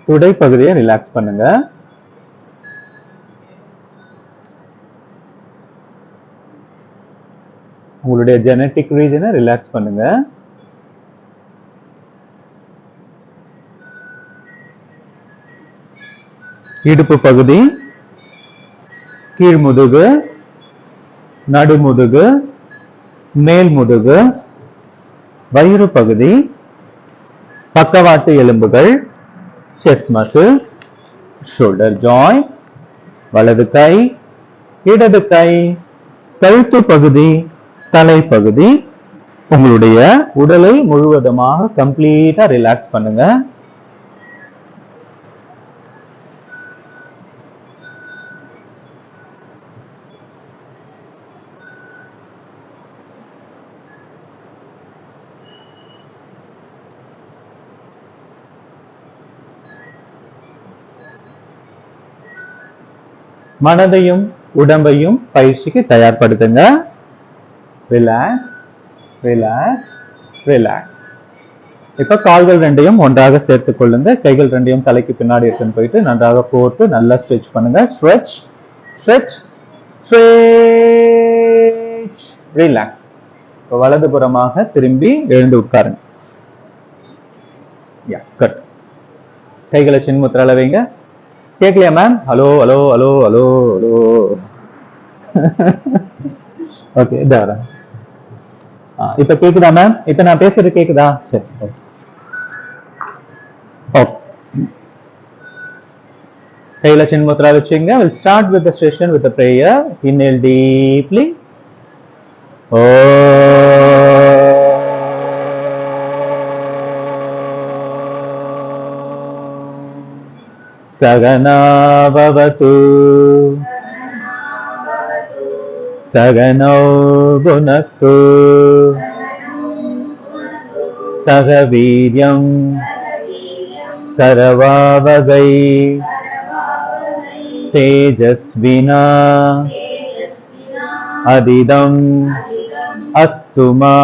துடை பகுதியை ரிலாக்ஸ் பண்ணுங்க. உங்களுடைய ஜெனட்டிக் ரீஜனை ரிலாக்ஸ் பண்ணுங்க. இடுப்பு பகுதி, கீழ் முதுகு, நடுமுதுகு, மேல் முதுகு, வயிறு பகுதி, பக்கவாட்டு எலும்புகள், செஸ்ட் மசில்ஸ், ஷோல்டர் ஜாயிண்ட்ஸ், வலது கை, இடது கை, கழுத்து பகுதி, தலைப்பகுதி. உங்களுடைய உடலை முழுவதுமாக கம்ப்ளீட்டா ரிலாக்ஸ் பண்ணுங்க. மனதையும் உடம்பையும் பயிற்சிக்கு தயார்படுத்துங்க. Relax, relax, relax. இப்ப கால்கள் ரெண்டையும் ஒன்றாக சேர்த்துக் கொள்ளுங்க. கைகள் ரெண்டையும் தலைக்கு பின்னாடி எடுத்துன்னு போயிட்டு நன்றாக கோர்த்து நல்லா ஸ்ட்ரெச் பண்ணுங்க. Stretch, stretch, stretch, relax. இப்போ வலதுபுறமாக திரும்பி எழுந்து உட்காருங்க. கட். கைகளை சின்முத்திரால வைங்க. கேட்கலையா ma'am? Hello hello hello hello hello. Okay, இதான். இப்ப கேக்குதா மேம்? இப்ப நான் பேசுறது கேக்குதா? சரி. கையில சின்முத்ரா வச்சுங்க. We'll start with the session with a prayer. Inhale deeply. Sagana bhavatu Sagano bhunaktu Sagaviryam Karavavagai Tejasvina Adidam Astuma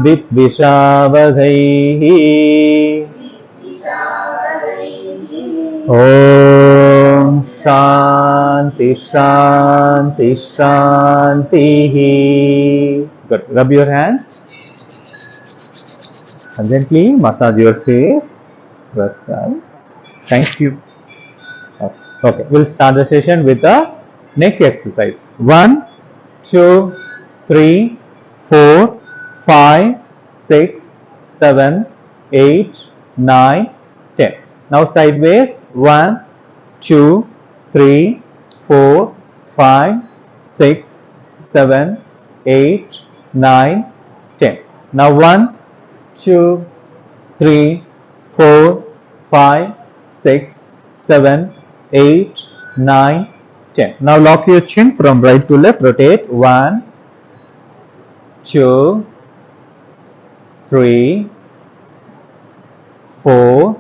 Vidvishavagai. Om Shanti Shanti Shanti. Good. Rub your hands and gently massage your face. Press down. Thank you. Okay, we'll start the session with a neck exercise. 1, 2, 3, 4, 5, 6, 7, 8, 9, 10. Now sideways. 1, 2, 3, 4, 5, 6, 7, 8, 9, 10. Now 1, 2, 3, 4, 5, 6, 7, 8, 9, 10. Now lock your chin from right to left. Rotate. 1, 2, 3, 4,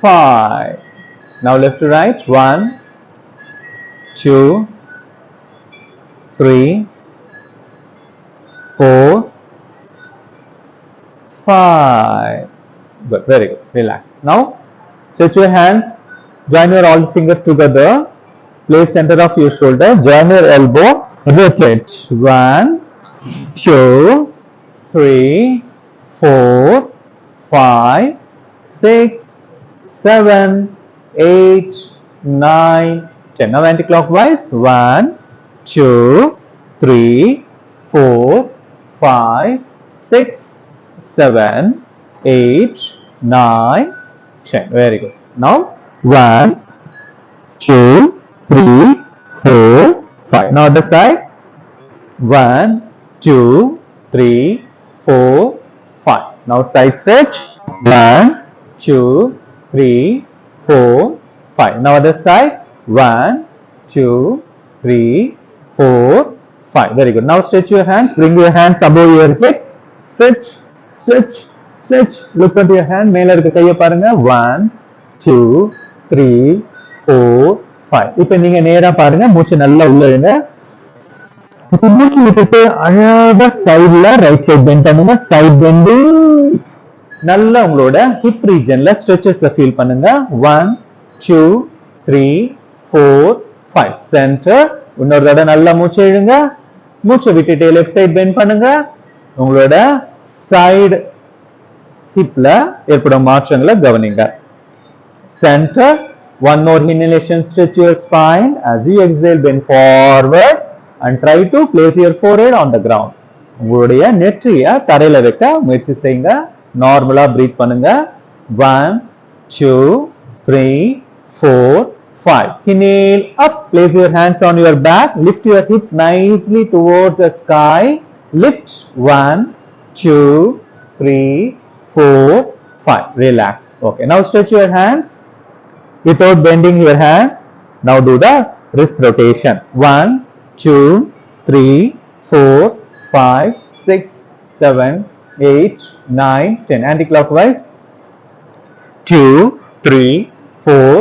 5. Now left to right. 1, 2, 3, 4, 5. Good. Very good. Relax. Now stretch your hands. Join your all fingers together. Place center of your shoulder. Join your elbow. Rotate. 1, 2, 3, 4, 5, 6, 7, 8, 9, 10. Now anti-clockwise. 1, 2, 3, 4, 5, 6, 7, 8, 9, 10. Very good. Now 1, 2, 3, 4, 5. Now other side. 1, 2, 3, 4, 5. Now side stretch. 1, 2, 3, 4, 5. Now other side. 1, 2, 3, 4, 5. Very good. Now stretch your hands. Bring your hands above your head. Stretch, stretch, stretch. Look at your hand. மேல இருக்க கையை பாருங்க. 1, 2, 3, 4, 5. இப்போ நீங்க நேரா பாருங்க. மூச்சு நல்லா உள்ள இழுங்க. இப்போ மூச்சு விட்டுட்டு அழகா சைடுல ரைட் சைடு பெண்ட் பண்ணுங்க. Side bend. நல்ல உங்களோட ஹிப் ரீஜன்ல ஸ்ட்ரெச்சஸ் ஃபீல் பண்ணுங்க. 1 2 3 4 5 சென்டர். இன்னொரு தடவை நல்லா மூச்சு இழுங்க. மூச்சை விட்டுட்டு லெஃப்ட் சைடு பெண்ட் பண்ணுங்க. உங்களோட சைடு ஹிப்ல ஏற்படும் மாற்றங்களை கவனிங்க. Center. One more inhalation, stretch your spine. As you exhale, bend forward and try to place your forehead on the ground. உங்களுடைய நெற்றிய தரையில வைக்க முயற்சி செய்யுங்க. நார்மலா பிரீத் பண்ணுங்க. 1 2 3 4 5. Inhale up. Place your hands on your back. Lift your hip nicely towards the sky. Lift. 1 2 3 4 5. Relax. Okay. Now stretch your hands without bending your hand. Now do the wrist rotation. 1 2 3 4 5 6 7 8 9 10. Anti-clockwise. 2 3 4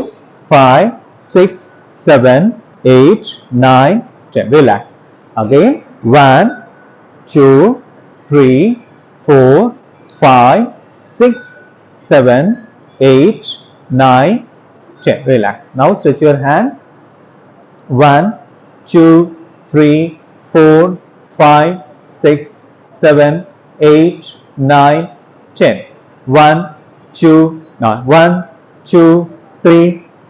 5 6 7 8 9 10. Relax. Again. 1 2 3 4 5 6 7 8 9 10. Relax. Now stretch your hand. 1 2 3 4 5 6 7 8 9 10. 1 2 1 2 3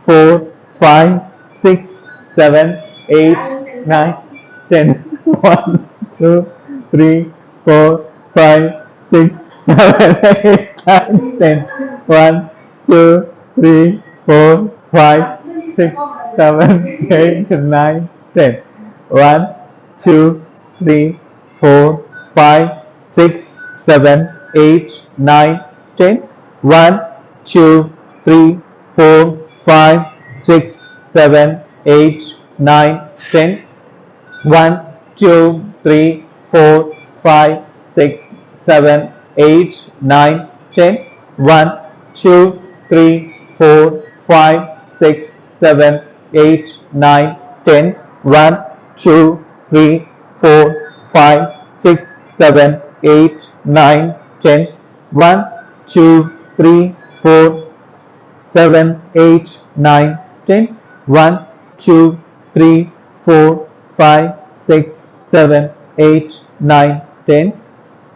4 5 6 7 8 9 10. 1 2 3 4 5 6 7 8 9 10. 1 2 3 4 5 6 7 8 9 10. 1 2 3 4 5 6 7 8 9 10. 1 2 3 4 5 6 7 8 9 10. 1 2 3 4 5 6 7 8 9 10. 1 2 3 4 5 6 7 8 9 10. 1 2 3 4 5 6 7 8 9 10. 1 2 3 4 7 8 9 10. 1 2 3 4 5 6 7 8 9 10.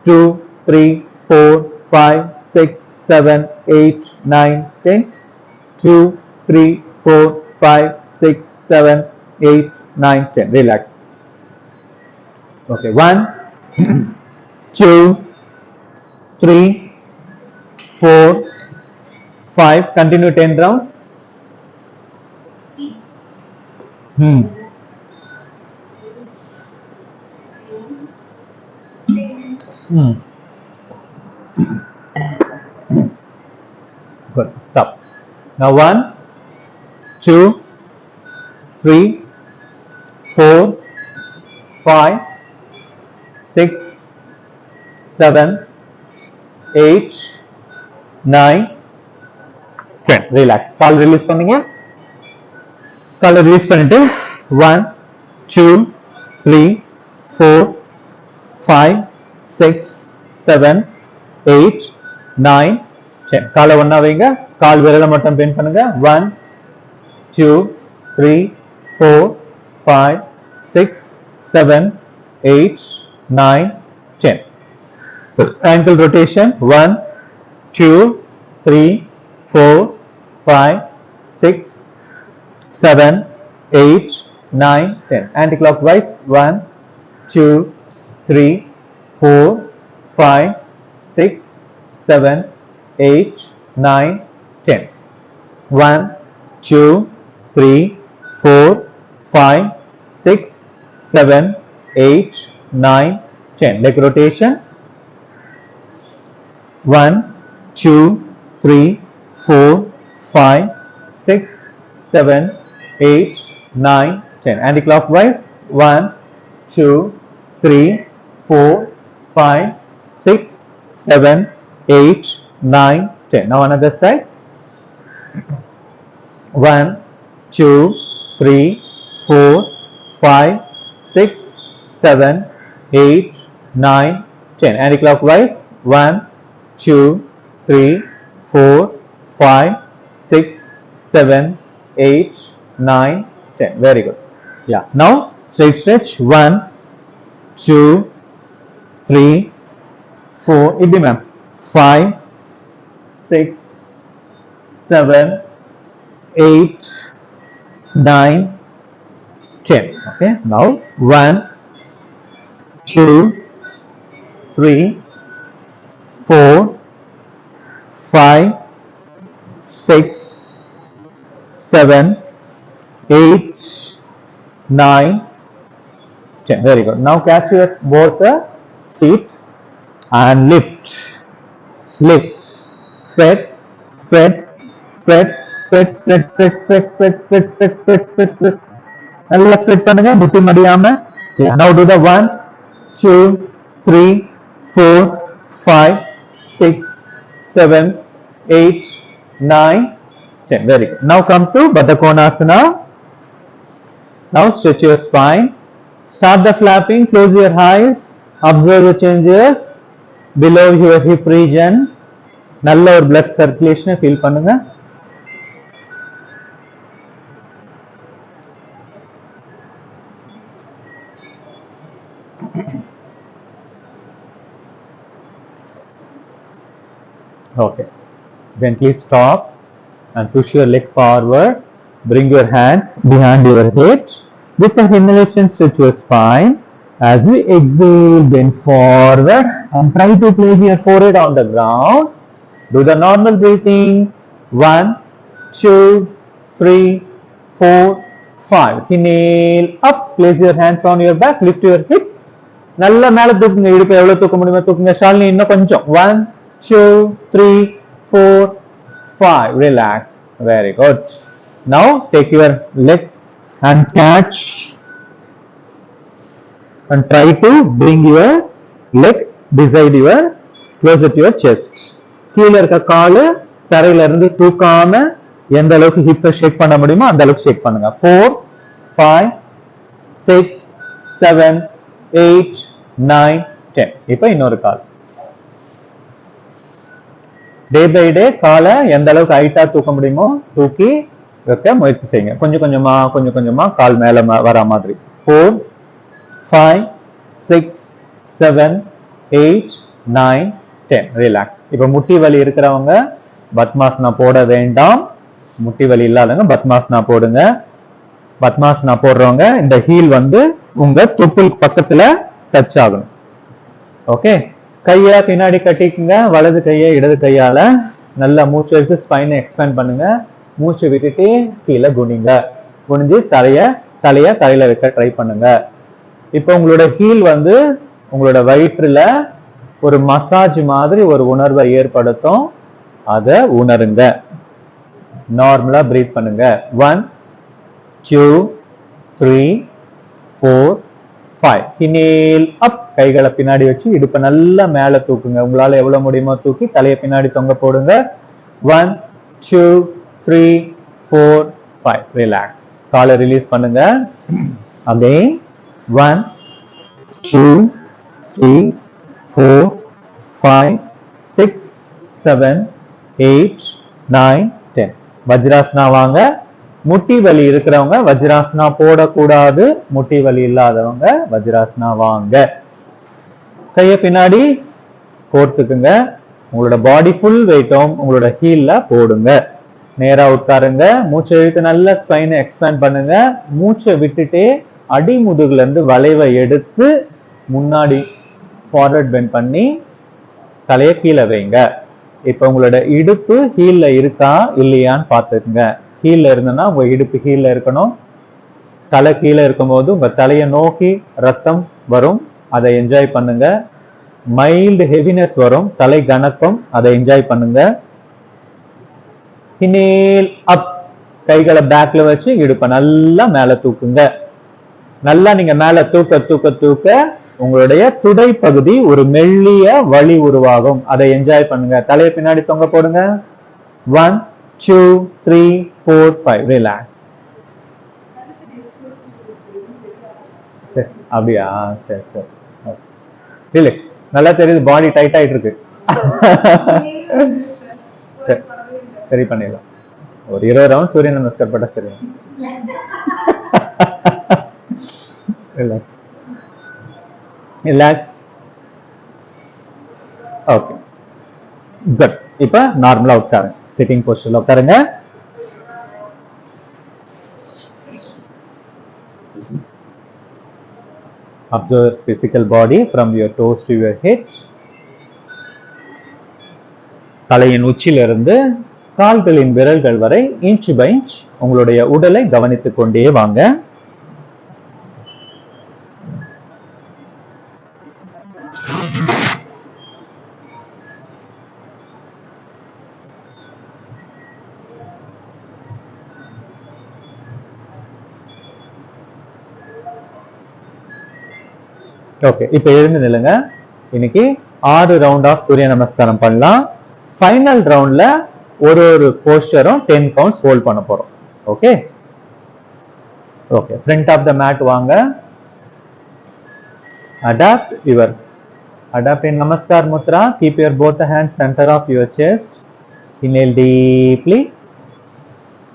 2 3 4 5 6 7 8 9 10. 2 3 4 5 6 7 8 9 10. Relax. Okay. 1 2 3 4 5. Continue 10 rounds. Good. Stop. Now 1 2 3 4 5 6 7 8 9 10. Relax. Call release பண்ணுங்க. காலை release பண்ணிட்டு 1 2 3 4 5 6 7 8 9 10. காலை ஒண்ணா வைங்க. கால் விரலை மட்டும் bend பண்ணுங்க. 1 2 3 4 5 6 7 8 9 10. Ankle rotation. 1 2 3 4 5 6 7 8 9 10. Anti-clockwise. 1 2 3 4 5 6 7 8 9 10. 1 2 3 4 5 6 7 8 9 10. Leg rotation. 1 2 3 4 5 6 7 8 9 10. Anti-clockwise. 1 2 3 4 5 6 7 8 9 10. Now another side. 1 2 3 4 5 6 7 8 9 10. Anti-clockwise. 1 2 3, 4, 5, 6, 7, 8, 9, 10. Very good. Yeah. Now straight stretch. 1, 2, 3, 4. Iddi ma'am. 5, 6, 7, 8, 9, 10. Okay. Now 1, 2, 3, 4, 5, 6, 7, 8, 9, 10. Very good. Now catch your both the feet and lift, lift, spread, spread, spread, spread, spread, spread, spread, spread, spread, spread, spread, spread, spread. நல்லா spread பண்ணுங்க முட்டி மடியாம. Now do the 1, 2, 3, 4, 5, 6, 7, 8, 9, 10. Very good. Now come to Baddha Konasana. Now stretch your spine. Start the flapping. Close your eyes. Observe the changes below your hip region. நல்ல ஒரு blood circulation feel பண்ணுங்க. Okay. Gently stop and push your leg forward. Bring your hands behind your head. With the inhalation, stretch your spine. As we exhale, bend forward and try to place your forehead on the ground. Do the normal breathing. 1, 2, 3, 4, 5. Inhale up. Place your hands on your back. Lift your hip. நல்லா மேல தூக்குங்க. இடுப்பு எவ்வளவு தூக்க முடியுமோ தூக்குங்க. ஷாலினி இன்னும் கொஞ்சம். 1, 2, 3, 4, 5. Relax. Very good. Now take your leg and catch and try to bring your leg beside your closer to your chest. கீழ இருக்க காலு தரையில இருந்து தூக்காம எந்த அளவுக்கு ஹிப்பை ஷேக் பண்ண முடியுமோ அந்த அளவுக்கு ஷேக் பண்ணுங்க. 4, 5, 6, 7, 8, 9, 10. இப்போ இன்னொரு கால். டே பை டே காலை எந்த அளவுக்கு ஹைட்டா தூக்க முடியுமோ தூக்கி வைக்க முயற்சி செய்யுங்க. கொஞ்சம் கொஞ்சமா கால் மேல வர மாதிரி. 4, 5, 6, 7, 8, 9, 10. ரிலாக்ஸ். இப்போ முட்டி வலி இருக்கிறவங்க பத்மாசனா போட வேண்டாம். முட்டி வலி இல்லாதவங்க பத்மாசனா போடுங்க. பத்மாசனா போடுறவங்க இந்த ஹீல் வந்து உங்க தொப்புள் பக்கத்துல டச் ஆகணும். ஓகே. கையை பின்னாடி கட்டிக்குங்க. வலது கையை இடது கையால நல்லா மூச்சு எடுத்து ஸ்பைனை எக்ஸ்பேண்ட் பண்ணுங்க. மூச்சு விட்டுட்டு கீழே குனிங்க. குனிஞ்சு தலையில வைக்க ட்ரை பண்ணுங்க. இப்போ உங்களோட ஹீல் வந்து உங்களோட வயிற்றுல ஒரு மசாஜ் மாதிரி ஒரு உணர்வை ஏற்படுத்தும். அதை உணருங்க. நார்மலா பிரீத் பண்ணுங்க. 1, 2, 3, 4, 5. Inhale up. கைகளை பின்னாடி வச்சு இடுப்பை நல்லா மேல தூக்குங்க. உங்களால எவ்வளவு முடியுமோ தூக்கி தலையை பின்னாடி தொங்க போடுங்க. 1, 2, 3, 4, 5. ரிலாக்ஸ். காலை ரிலீஸ் பண்ணுங்க. Again 1, 2, 3, 4, 5, 6, 7, 8, 9, 10. வஜ்ராசனா வாங்க. முட்டி வலி இருக்கிறவங்க வஜ்ராசனா போடக்கூடாது. முட்டி வலி இல்லாதவங்க வஜ்ராசனா வாங்க. கைய பின்னாடி கோர்த்துக்குங்க. உங்களோட பாடி ஃபுல் வெயிட்டும் உங்களோட ஹீல்ல போடுங்க. நேரா உட்காருங்க. மூச்சை இழுத்து நல்லா ஸ்பைனை எக்ஸ்பேண்ட் பண்ணுங்க. மூச்சை விட்டுட்டே அடிமுதுகுல இருந்து வளைவை எடுத்து முன்னாடி ஃபார்வர்ட் பெண்ட் பண்ணி தலையை கீழே வைங்க. இப்ப உங்களோட இடுப்பு ஹீல்ல இருக்கா இல்லையான்னு பார்த்துக்குங்க. ஹீல்ல இருந்ததுன்னா உங்க இடுப்பு ஹீல்ல இருக்கணும். தலை கீழே இருக்கும்போது உங்க தலையை நோக்கி ரத்தம் வரும். அதை என்ஜாய் பண்ணுங்க. மைல்டு ஹெவினஸ் வரும். தலை கணக்கம். அதை என்ஜாய் பண்ணுங்க. இன்ஹேல் அப். கைகளை பேக்ல வச்சு இடுப்பை நல்லா மேல தூக்குங்க. நல்லா நீங்க மேல தூக்க தூக்க தூக்க உங்களுடைய துடை பகுதி ஒரு மெல்லிய வலி உருவாகும். அதை என்ஜாய் பண்ணுங்க. தலையை பின்னாடி தொங்க போடுங்க. 1, 2, 3, 4, 5. ரிலாக்ஸ். அப்படியா? சரி சரி. ரிலாக்ஸ். நல்லா தெரியுது. பாடி டைட் ஆயிட்டு இருக்கு. சரி பண்ணிடலாம். ஒரு 20 ரவுண்ட் சூரிய நமஸ்கார் பட்டா சரி. Relax relax. Okay good. இப்ப நார்மலா உட்காருங்க. சிட்டிங் பொசிஷன்ல உட்காருங்க. Observe physical body from your toes to your head. தலையின் உச்சியிலிருந்து கால்களின் விரல்கள் வரை இன்ச் பை இன்ச் உங்களுடைய உடலை கவனித்துக் கொண்டே வாங்க. ஓகே, இப்ப எழுந்து நில்லுங்க. இன்னைக்கு 6 ரவுண்ட் ஆஃப் சூரிய நமஸ்காரம் பண்ணலாம். ஃபைனல் ரவுண்ட்ல ஒரு ஒரு போஸ்டரும் 10 கவுண்ட்ஸ் ஹோல்ட் பண்ண போறோம். Okay okay, front of the mat வாங்க. Adapt in Namaskar Mudra. Keep your both the hands center of your chest. Inhale deeply.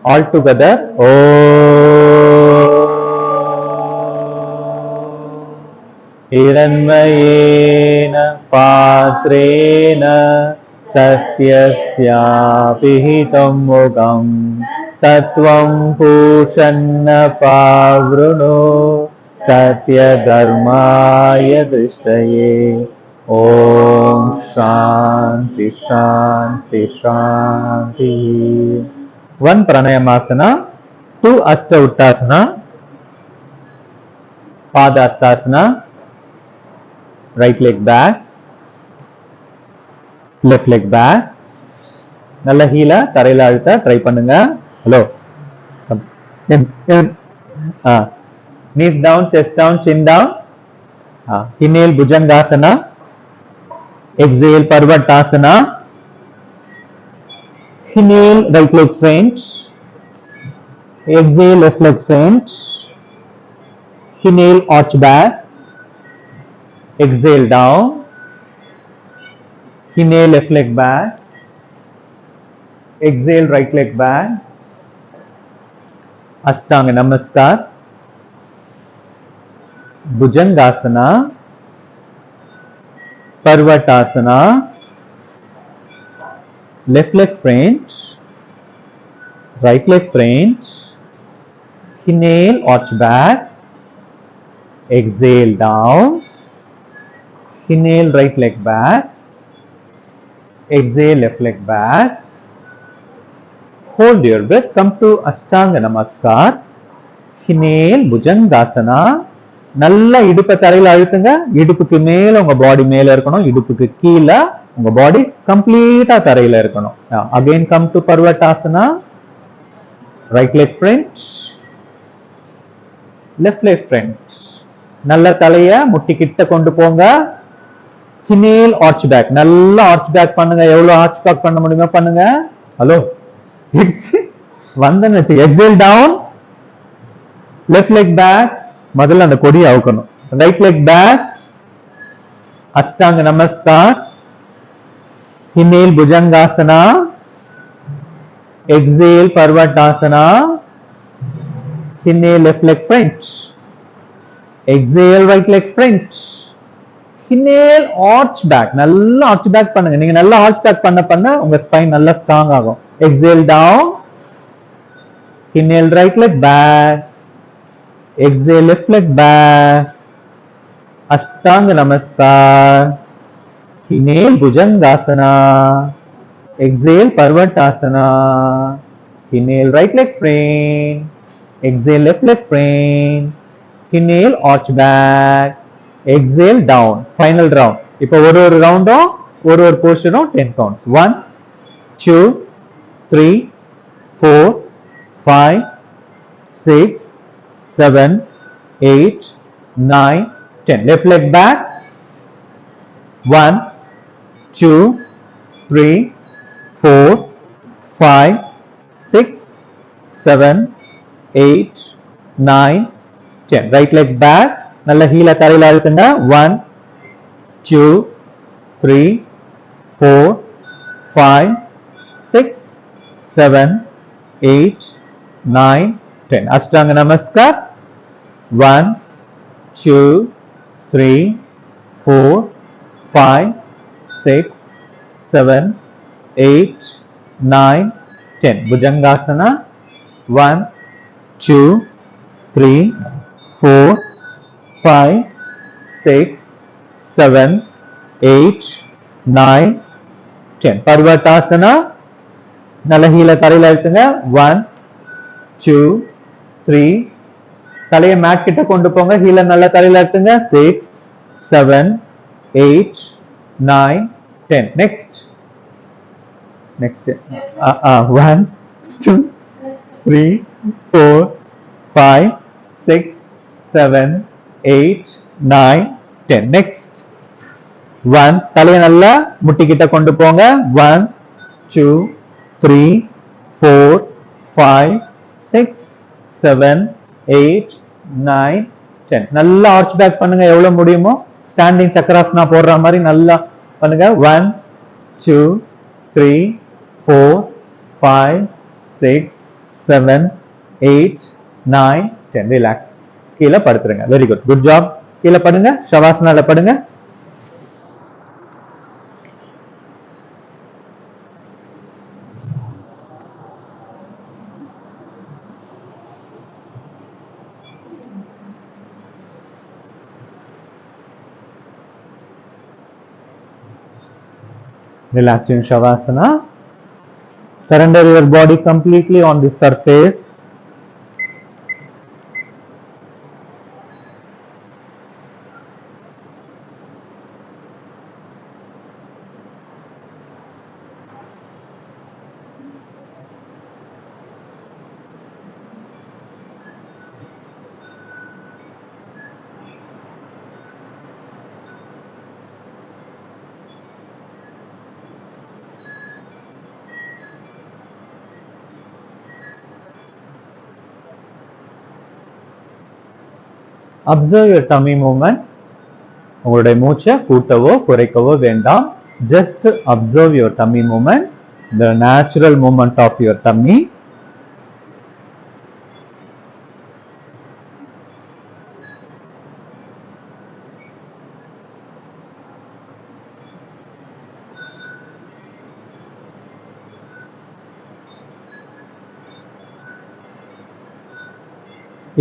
All together. Hiranmayena patrena satyasyapihitam mugam tatvam pushanna pavruno satya dharmaya drishtaye. Om Shanti Shanti Shanti. 1 Pranayamasana, 2 Ashta Uttasana, Padasasana, right leg back, left leg back. நல்ல ஹீல தரையில அழுத்த try பண்ணுங்க. Hello, knees down, chest down, chin down. Inhale Bhujangasana, exhale Parvatasana. Inhale right leg front, exhale left leg front. Inhale arch back, exhale down. Inhale left leg back, exhale right leg back. Ashtanga Namaskar, Bhujangasana, Parvatasana, left leg front, right leg front. Inhale arch back, exhale down. Inhale right leg back, exhale left leg back. Hold your breath. Come to Ashtanga Namaskar. Inhale Bhujangasana. நல்ல இடுப்பை தரையில அழுத்துங்க. இடுப்புக்கு மேல உங்க பாடி மேல இருக்கணும், இடுப்புக்கு கீழே உங்க பாடி கம்ப்ளீட்டா தரையில இருக்கணும். Again come to Parvatasana. Right leg front, left leg front. நல்ல தலைய முட்டி கிட்ட கொண்டு போங்க. Inhale arch back. நல்லா arch back பண்ணுங்க. எவ்வளவு arch back பண்ண முடியுமா பண்ணுங்க. ஹலோ, வந்தேன்னு. Exhale down, left leg back. முதல்ல அந்த கொடியை அவுக்கணும். Right leg back, Ashtanga Namaskar. Inhale Bhujangasana, exhale Parvatasana. Inhale left leg front, exhale right leg front. Inhale arch back. நல்லா arch back பண்ணுங்க. நீங்க நல்லா arch back பண்ண உங்க ஸ்பைன் நல்லா ஸ்ட்ராங் ஆகும். Exhale down. Inhale right leg back, exhale left leg back. Ashtanga Namaskar. Inhale Bhujangasana, exhale Parvatasana. Inhale right leg front, exhale left leg front. Inhale arch back, exhale down. Final round. இப்போ ஒரு ரவுண்டும் ஒரு போர்ஷனும் 10 counts. 1 2 3 4 5 6 7 8 9 10. Left leg back. 1 2 3 4 5 6 7 8 9 10. Right leg back. நல்ல ஹீல தரையில அழுத்துங்க. 1 2 3 4 5 6 7, 8, 9, 10. Ashtanga Namaskar. 1, 2, 3, 4, 5, 6, 7, 8, 9, 10. Bhujangasana. 1, 2, 3, 4, 5, 6, 7, 8, 9, 10. Parvatasana. நல்ல ஹீல தரையில அழுத்துங்க. 1, 2, 3. தலையை மேட் கிட்ட கொண்டு போங்க. ஹீல நல்ல தரையில அழுத்துங்க. 6, 7, 8, 9, 10. நெக்ஸ்ட் 1, 2, 3, 4, 5, 6, 7, 8, 9, 10. நெக்ஸ்ட் 1. தலையை நல்லா முட்டி கிட்ட கொண்டு போங்க. 1, 2, 3, 4, 5, 6, 7, 8, 9, 10. நல்லா ஆர்ச் பேக் பண்ணுங்க எவ்வளவு முடியுமோ. ஸ்டாண்டிங் சக்கராசனா போடுற மாதிரி நல்லா பண்ணுங்க. 1, 2, 3, 4, 5, 6, 7, 8, 9, 10. ரிலாக்ஸ். கீழே படுத்துருங்க. Very good. Good job. கீழே படுங்க. ஷவாசனால படுங்க. Relax in Shavasana. Surrender your body completely on the surface. Observe your tummy movement. உங்களுடைய மூச்சை கூட்டவோ குறைக்கவோ வேண்டாம். Just observe your tummy movement, the natural movement of your tummy.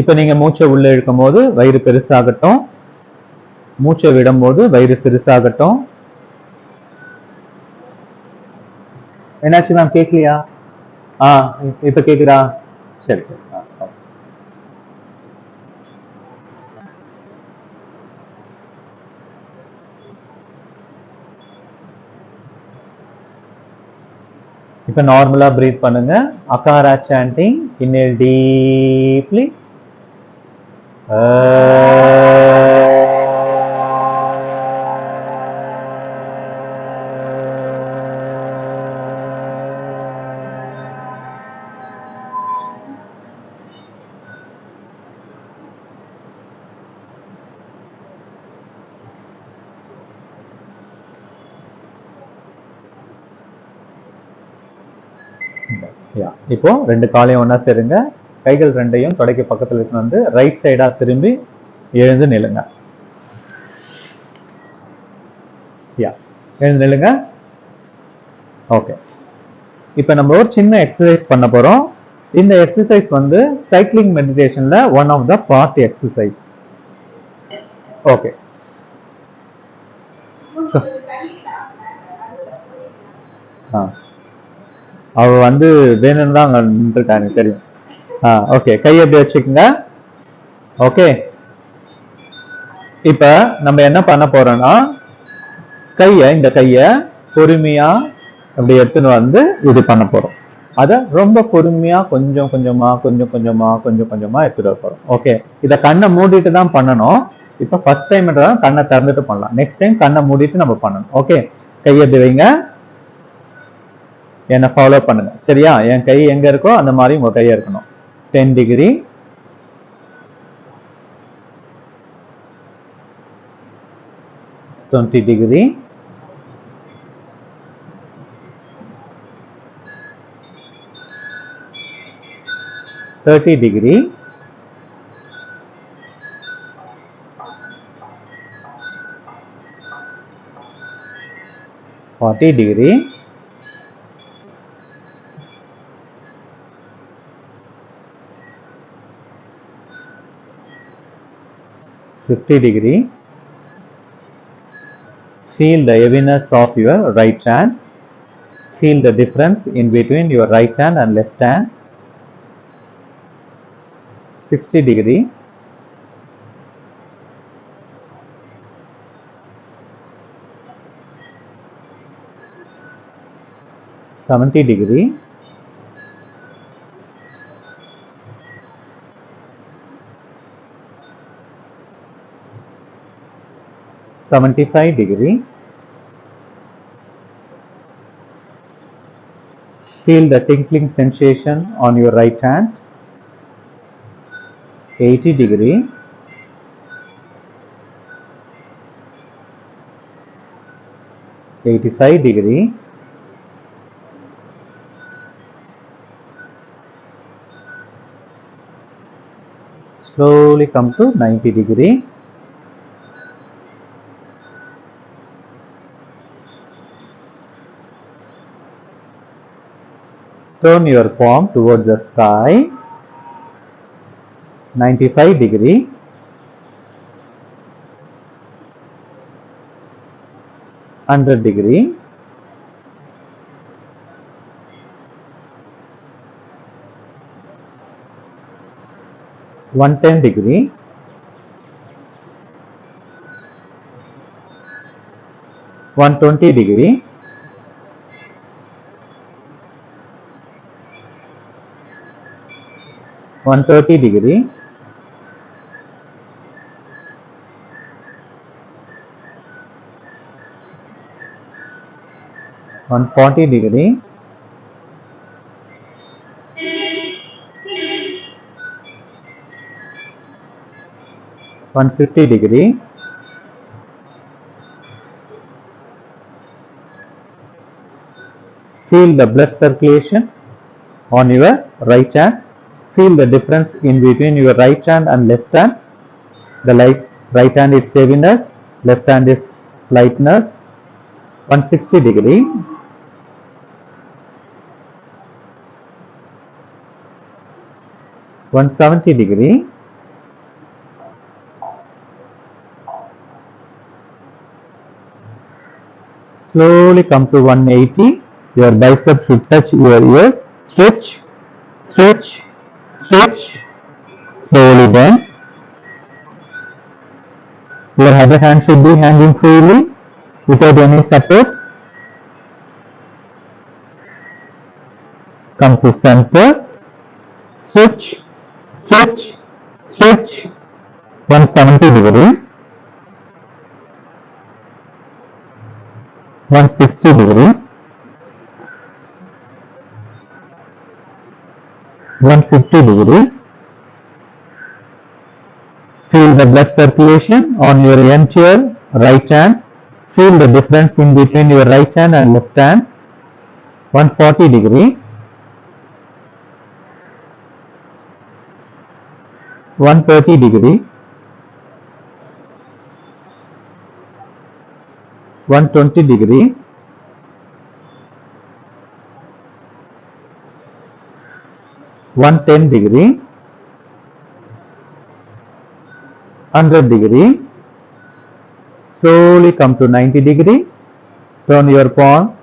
இப்போ நீங்க மூச்சை உள்ள இழுக்கும் போது வயிறு பெருசாகட்டும், மூச்சை விடும் போது வயிறு சிறுசாகட்டும். என்னாச்சு மேம், கேட்கலையா? இப்ப கேக்குதா? சரி சரி. இப்ப நார்மலா பிரீத் பண்ணுங்க. Akara sanding. Inhale deeply. இப்போ ரெண்டு காலையும் ஒன்னா சேருங்க. கைகள் ரெண்டையும் தொடைக்கு பக்கத்துல வந்து ரைட் சைடா திரும்பி எழுந்து நில்லுங்க. எழுந்து நில்லுங்க. ஓகே. இப்போ நம்ம ஒரு சின்ன எக்ஸசைஸ் பண்ண போறோம். இந்த எக்ஸசைஸ் வந்து சைக்கிளிங் மெடிடேஷன்ல one of the part exercise. Okay. அவ வந்து வேணும்னு தான் அங்க நின்றுட்டாங்க, தெரியும். ஓகே, கையை எப்படி வச்சுக்கோங்க. ஓகே. இப்ப நம்ம என்ன பண்ண போறோம்னா, இந்த கைய பொறுமையா அப்படி எடுத்துன்னு வந்து இது பண்ண போறோம். அத ரொம்ப பொறுமையா கொஞ்சம் கொஞ்சமா எடுத்துட்டு போறோம். ஓகே. இத கண்ணை மூடிட்டு தான் பண்ணணும். இப்ப ஃபர்ஸ்ட் டைம் கண்ணை திறந்துட்டு பண்ணலாம். நெக்ஸ்ட் டைம் கண்ணை மூடிட்டு நம்ம பண்ணணும். ஓகே. கையை எப்படி வைங்க, என்ன ஃபாலோ பண்ணுங்க. சரியா? என் கை எங்க இருக்கோ அந்த மாதிரி உங்க கையா இருக்கணும். 10 degree, 20 degree, 30 30 degree, 40 degree, 50 degree. Feel the heaviness of your right hand. Feel the difference in between your right hand and left hand. 60 degree, 70 degree, 75 degree. Feel the tingling sensation on your right hand. 80 degree, 85 degree, 90 degree. Turn your palm towards the sky. 95 degree, 100 degree, 110 degree, 120 degree, 130 degree, 140 degree, 150 degree, 'Feel the blood circulation on your right hand. Feel the difference in between your right hand and left hand. The right hand is heaviness, left hand is lightness. 160 degree, 170 degree, 'Slowly come to 180. Your bicep should touch your ears. Stretch, stretch, stretch. Slowly bend. Your other hand should be hanging freely without any support. Come to center. Stretch, stretch, stretch. 170 degree, 160 degree, 150 degree. Feel the blood circulation on your entire right hand. Feel the difference in between your right hand and left hand. 140 degree, 130 degree, 120 degree, 110 degree, 100 degree. Slowly come to 90 degree. Turn your palm.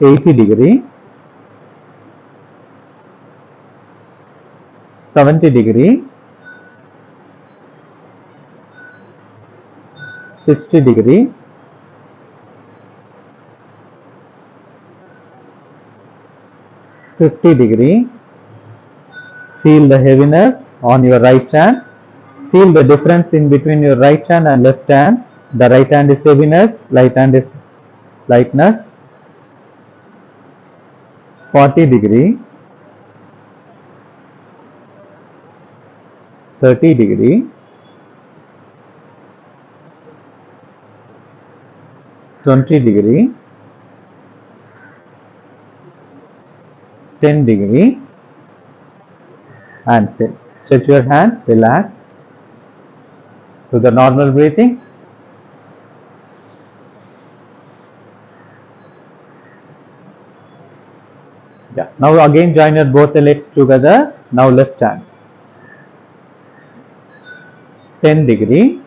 80 degree, 70 degree, 60 degree, 50 degree. Feel the heaviness on your right hand. Feel the difference in between your right hand and left hand. The right hand is heaviness, left hand is lightness. 40 degree, 30 degree, 20 degree, 10 degree, and sit. Stretch your hands, relax. Do the normal breathing. Yeah. Now again join your both the legs together. Now left hand. 10 degree,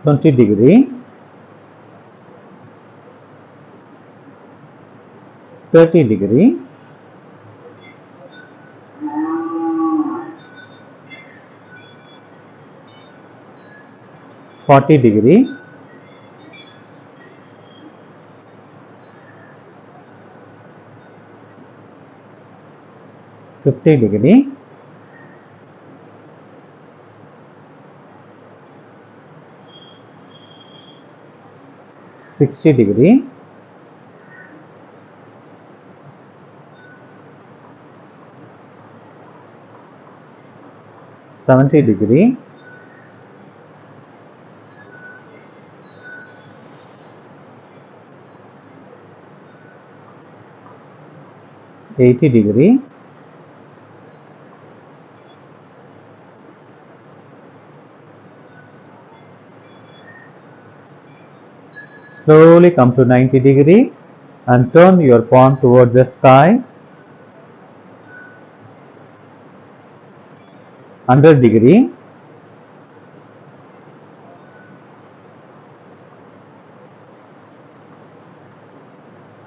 20 degree, 30 degree, 40 degree, 50 degree, 60 degree, 70 degree, 80 degree, 'Slowly come to 90 degree and turn your palm towards the sky. 100 degree,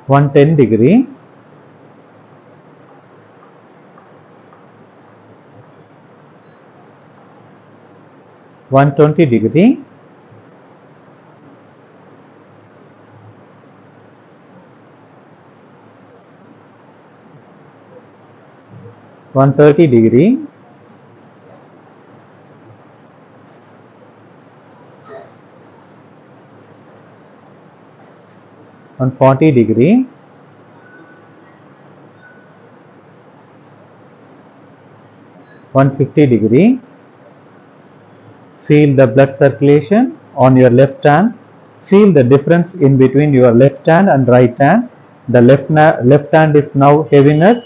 110 degree, 120 degree, 130 degree, 140 degree, 150 degree. Feel the blood circulation on your left hand. Feel the difference in between your left hand and right hand. The left hand is now heaviness,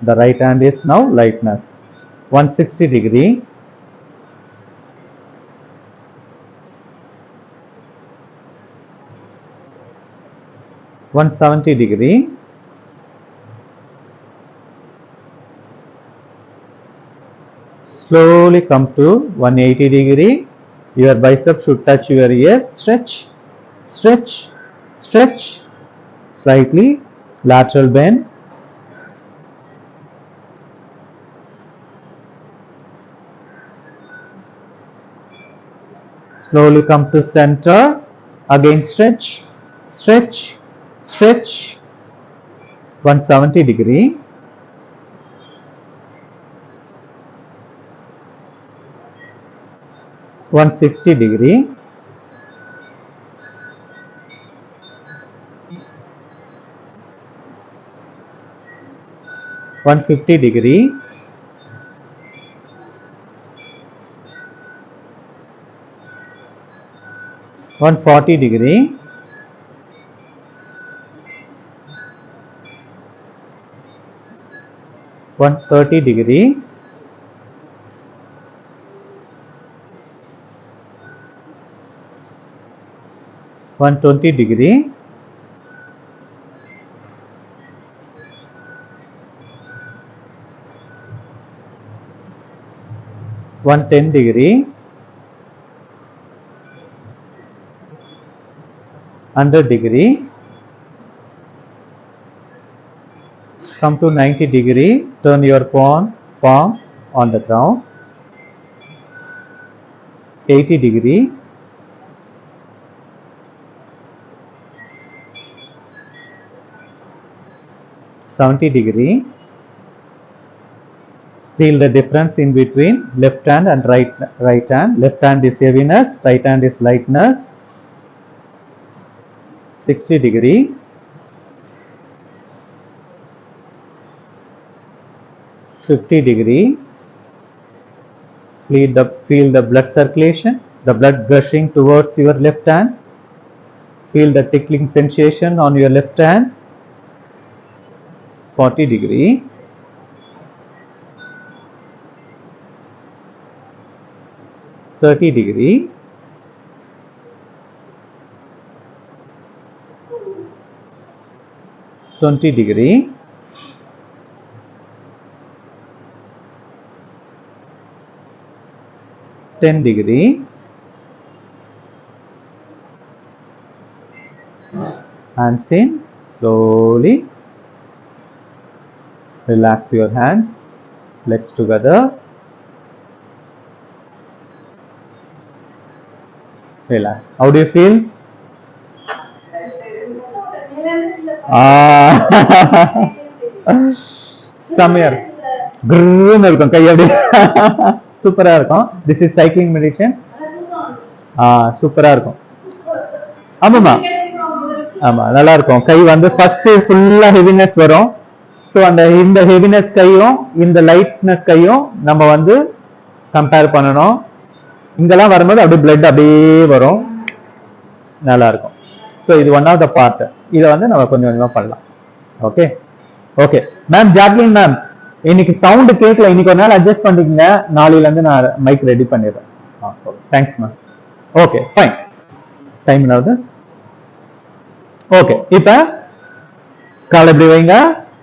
the right hand is now lightness. 160 degree, 170 degree, 'Slowly come to 180 degree. Your bicep should touch your ears. Stretch, stretch, stretch. Slightly lateral bend. Slowly come to center. Again stretch, stretch, stretch. 170 degree, 160 degree, 150 degree, 140 degree, 130 degree, 120 degree, 110 degree, 100 degree. Come to 90 degree, turn your palm on the ground. 80 degree, 70 degree. Feel the difference in between left hand and right hand. Left hand is heaviness, right hand is lightness. 60 degree, 50 degree. Feel the blood circulation, the blood gushing towards your left hand. Feel the tickling sensation on your left hand. 40 degree. 30 degree. 20 degree. 10 degree. Hands in, slowly. Relax your hands, legs together. Relax. How do you feel? Samir. Grrrன்னு இருக்கும் கை அப்படி சூப்பரா இருக்கும். This is cycling meditation. சூப்பரா இருக்கும். ஆமாமா ஆமா நல்லா இருக்கும். கை வந்து ஃபர்ஸ்ட் ஃபுல்லா ஹெவினஸ் வரும். ஸோ இந்த ஹெவினஸ் கையும் இந்த லைட்னஸ் கையும் நம்ம வந்து கம்பேர் பண்ணணும். இங்கெல்லாம் வரும்போது அப்படியே பிளட் அப்படியே வரும், நல்லா இருக்கும். ஸோ இது ஒன் ஆஃப் த பார்ட். இதை வந்து நம்ம கொஞ்சம் கொஞ்சமா பண்ணலாம். Okay okay ma'am. Jacqueline ma'am, இன்னைக்கு சவுண்ட் கேட்கல, இன்னைக்கு ஒரு நாள் அட்ஜஸ்ட் பண்ணிக்கங்க, நாளையில இருந்து நான் மைக் ரெடி பண்ணிடுறேன். Thanks ma'am. Okay fine. Time என்னாவது? ஓகே, இப்ப காலை எப்படி வைங்க,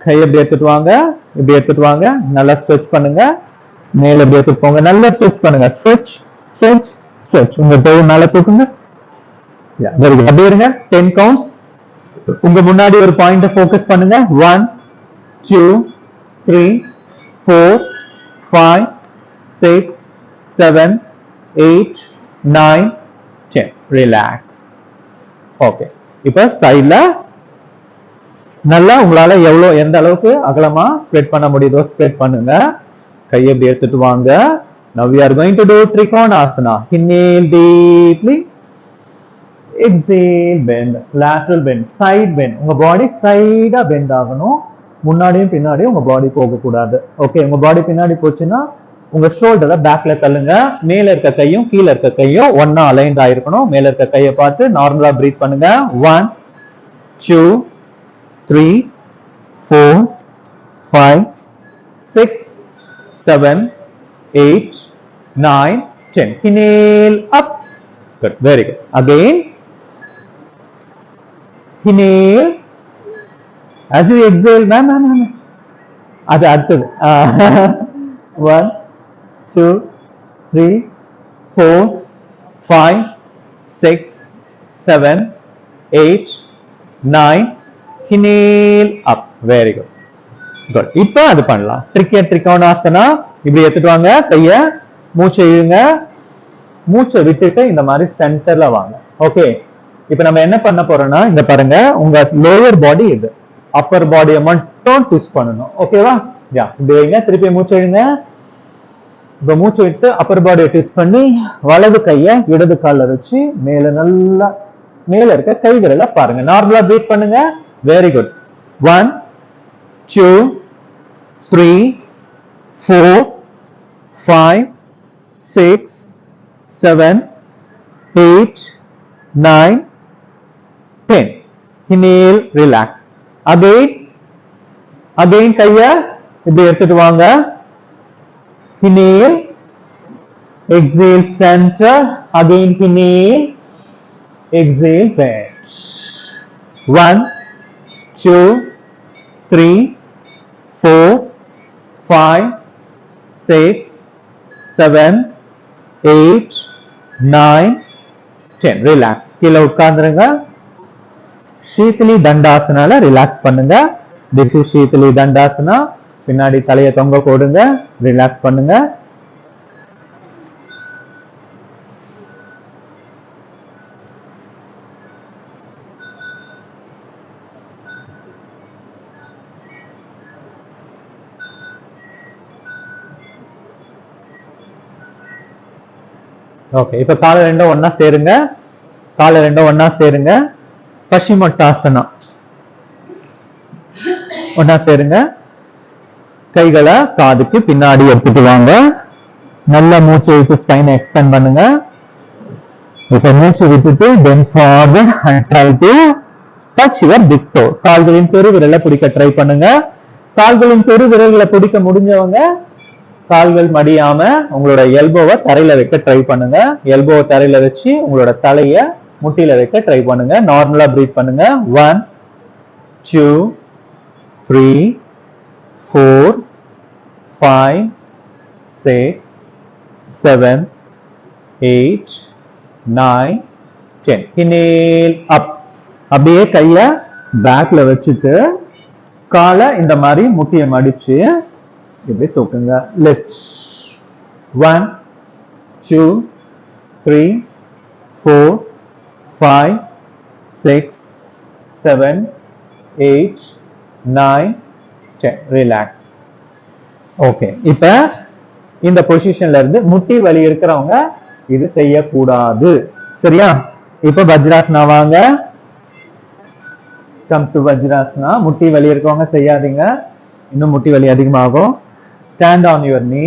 கை எப்படி எடுத்துட்டு வாங்க, இப்படி எடுத்துட்டு வாங்க, நல்லா ஸ்ட்ரெச் பண்ணுங்க, மேல எப்படி எடுத்துட்டு போங்க, நல்லா ஸ்ட்ரெச் பண்ணுங்க, ஸ்ட்ரெச் ஸ்ட்ரெச் ஸ்ட்ரெச். உங்க தொழில் மேல தூக்குங்க. Very good. அப்படியே இருங்க. 10 கவுண்ட்ஸ். உங்க முன்னாடி ஒரு பாயிண்ட் ஃபோக்கஸ் பண்ணுங்க. 1 2 3 4 5 6 7 8 9 10. ரிலாக்ஸ். ஓகே, இப்ப சைட்ல நல்லா உங்களால எந்த அளவுக்கு அகலமா ஸ்ப்ரெட் பண்ண முடியுதோ ஸ்ப்ரெட் பண்ணுங்க. கையை எப்படி எடுத்துட்டு வாங்க. Now we are going to do Trikonasana. Inhale deeply. Exhale, bend. Lateral bend. Side bend. உங்க பாடி சைடா பெண்ட் ஆகணும். முன்னாடியும் பின்னாடியும் உங்க பாடி போக கூடாது. ஓகே, உங்க பாடி பின்னாடி போச்சுன்னா உங்க ஷோல்டரை பேக்ல தள்ளுங்க. மேல இருக்க கையும் கீழே இருக்க கையும் ஒன்னா அலைன்ட் ஆயிருக்கணும். மேல இருக்க கையை பார்த்து நார்மலா பிரீத் பண்ணுங்க. 1 2 3 4 5 6 7 8 9 10. Inhale up. Good. Very good. Again. Inhale. As you exhale, ma'am. அது அடுத்தது. 1 2 3 4 5 6 7 8 9. Inhale up. Very good. Good. இப்போ அது பண்ணலாம். Trikonasana. இப்படி எடுத்துட்டு வாங்க. கைய மூச்சை இழுங்க. மூச்சை விட்டுட்டு இந்த மாதிரி சென்டர்ல வாங்க. ஓகே, இப்போ நம்ம என்ன பண்ண போறோம்னா, இங்க பாருங்க, உங்க லோயர் பாடி இது, அப்பர் பாடியை மட்டும் ட்விஸ்ட் பண்ணணும். ஓகேவா? யா, இப்படி வைங்க. திருப்பி மூச்சை இழுங்க. இப்போ மூச்சை விட்டு அப்பர் பாடியை ட்விஸ்ட் பண்ணி வலது கையை இடது கால்ல வச்சு மேல நல்லா மேல இருக்க கைகளை பாருங்க. நார்மலா பிரீத் பண்ணுங்க. Very good. 1 2 3 4 5 6 7 8 9 10. Inhale, relax. Again கைய இப்படி எடுத்துட்டு வாங்க. Inhale, exhale, center. Again inhale, exhale, bend. 1 2 3 4 5 6 7 8 9 10. Relax. கீழே உட்கார்ந்துருங்க. ஷீத்லி தண்டாசனால ரிலாக்ஸ் பண்ணுங்க. This is sheetli dandasana. பின்னாடி தலையை தொங்க போடுங்க. ரிலாக்ஸ் பண்ணுங்க. ஓகே, இப்ப காலை ரெண்டும் ஒன்னா சேருங்க. காலை ரெண்டும் ஒன்னா சேருங்க. பஷிமொட்டாசனா. ஒன்னா சேருங்க. கைகளை காதுக்கு பின்னாடி எடுத்துட்டு வாங்க. நல்ல மூச்சை இழுத்து ஸ்பைனை எக்ஸ்பேண்ட் பண்ணுங்க. இப்ப மூச்சு விட்டுட்டு then forward and try to touch your big toe. கால்களின் பெரு விரலை பிடிக்க ட்ரை பண்ணுங்க. கால்களின் பெரு விரல்களை பிடிக்க முடிஞ்சவங்க கால்கள் மடியாம உங்களோட எல்போவை தரையில வைக்க ட்ரை பண்ணுங்க. எல்போவை தரையில வச்சு உங்களோட தலைய முட்டியில வைக்க ட்ரை பண்ணுங்க. நார்மலா பிரீத் பண்ணுங்க. 1 2 3 4 5 6 7 8 9 10. inhale up. அப்படியே கைய பேக்ல வச்சுட்டு காலை இந்த மாதிரி முட்டியை மடிச்சு இப்படி தூக்குங்க. லிஃப்ட். 1 2 3 4 5 6 7 8 9 10. ரிலாக்ஸ். ஓகே, இப்ப இந்த பொசிஷன்ல இருந்து முட்டி வலி இருக்கிறவங்க இது செய்யக்கூடாது. சரியா? இப்ப வஜ்ராசனா வாங்க. Come to vajrasana. முட்டி வலி இருக்கவங்க செய்யாதீங்க, இன்னும் முட்டி வலி அதிகமாகும். Stand on your knee.